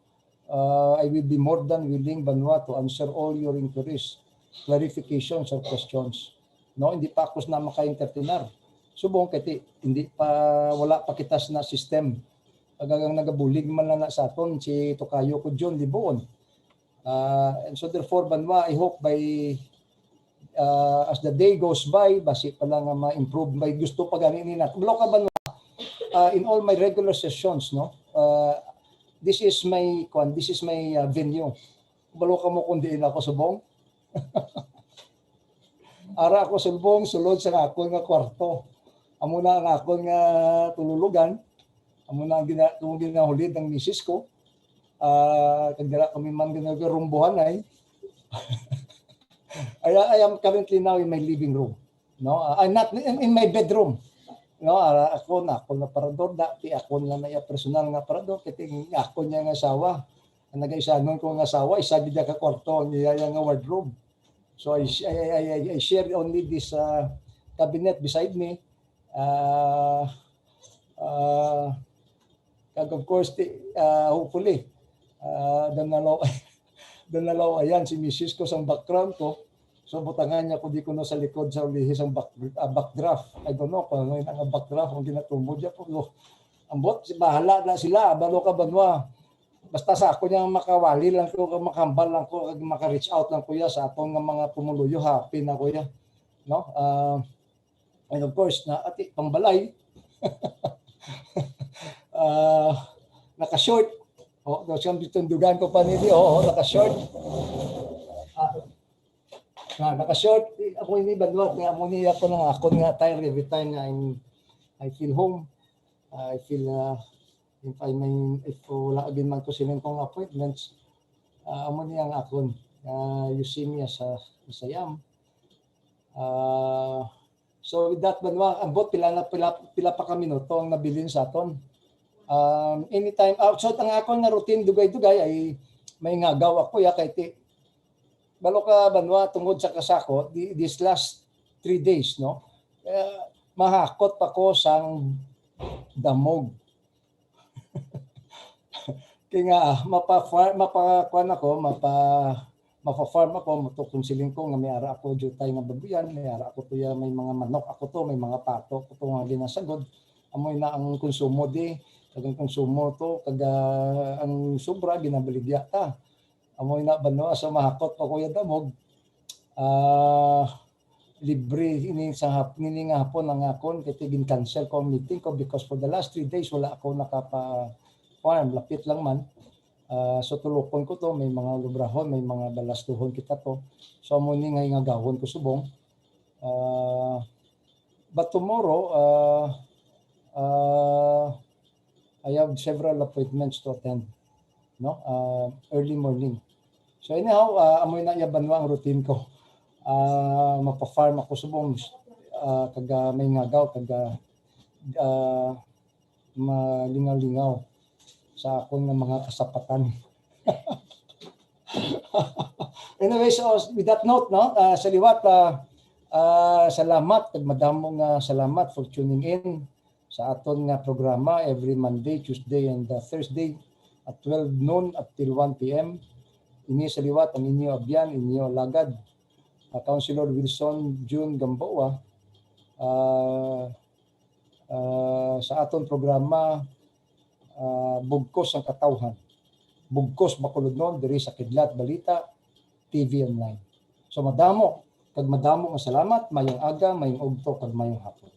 I will be more than willing banwa to answer all your inquiries, clarifications or questions. No, hindi pa ako na maka-entertainar. Subong kay hindi pa wala pa kita na system. Agagang nagabulig man na sa aton si Tokayo ko John Libon. And so therefore banwa I hope by as the day goes by, basi pa lang ma-improve. May gusto pa ganin natin. Bloka ba in all my regular sessions, no? This is my venue. Bloka mo kung diin ako subong. Ara ako subong sulod sa akong nga kwarto. Amo na ang akong nga tululugan. Amo na ang ginahulid ng misis ko. Kagdira kami man ginagurumbuhan ay. I am currently now in my living room. No, I'm not in my bedroom. No, ako na parador dati ako na personal nga parador kiti ako niya nga asawa. Ang nagaisanon ko nga asawa isa gid ka kwarto niya nga wardrobe. So I share only this cabinet beside me. And of course hopefully danalaw ayan si Mrs. ko sa background ko. So butangan niya ko di ko no sa likod sa ulihis ang backdraft. I don't know kung ano yung ang backdraft kung ginatumod niya po. Ambot, bahala na sila. Balo ka banwa. Basta sa ako niya makawali lang ko, makambal lang ko, maka-reach out lang kuya sa atong mga pumuluyo. Happy na kuya. No? And of course, na ati pangbalay. Naka-short. Siyang bitundugan ko pa nili. Naka-short. Naka-short, ako hindi banwat nga amo niya ako ng akon nga time every time nga I feel home. I feel if wala agin man ko sining kong appointments, amo niya ang akon. You see me as ayam. So with that banwa, ambot pila pa ka minuto ang nabilin sa aton. Anytime outside ang akon nga routine dugay-dugay ay may ngagaw ako ya kay balo ka banwa tungod sa kasako this last 3 days, no, mahakot pa ko sang damog. Kaya nga mapakuan ako mafa-farm ako matukonsiling ko nga may ara ako jutay nga babuyan, may ara ako tuya may mga manok ako to, may mga pato ko to nga ginasagod amoy na ang konsumo di Tagang konsumo to kada ang sobra ginabaligya ta. Amoy na banwa sa mahakot pa Kuya Damog. Libre ini sa nini nga hapon ang akon kay tigin cancel ko ang meeting ko because for the last 3 days wala ako nakapa-farm, lapit lang man. So tulokon ko to, may mga lubrahon, may mga balastuhon kita to. So amo ni nga gawon ko subong. But tomorrow I have several appointments to attend, no? Early morning. So anyhow, amoy na yabanwa ang routine ko. Mapa-farm ako subong kaga may ngagaw kaga malingaw-lingaw sa akong mga kasapatan. Anyway, so with that note, no, sa liwat, salamat kag madamong salamat for tuning in sa aton nga programa every Monday, Tuesday, and Thursday at 12 noon up till 1 p.m. Ini sa liwat ang inyo abyan, inyo lagad, Councilor Wilson June GAMBOA, sa aton programa Bugkos ang Katawhan, Bugkos Bacolodnon diri sa Kidlat Balita TV Online. So madamo nga salamat, mayong aga, mayong ugto kag mayong hapon.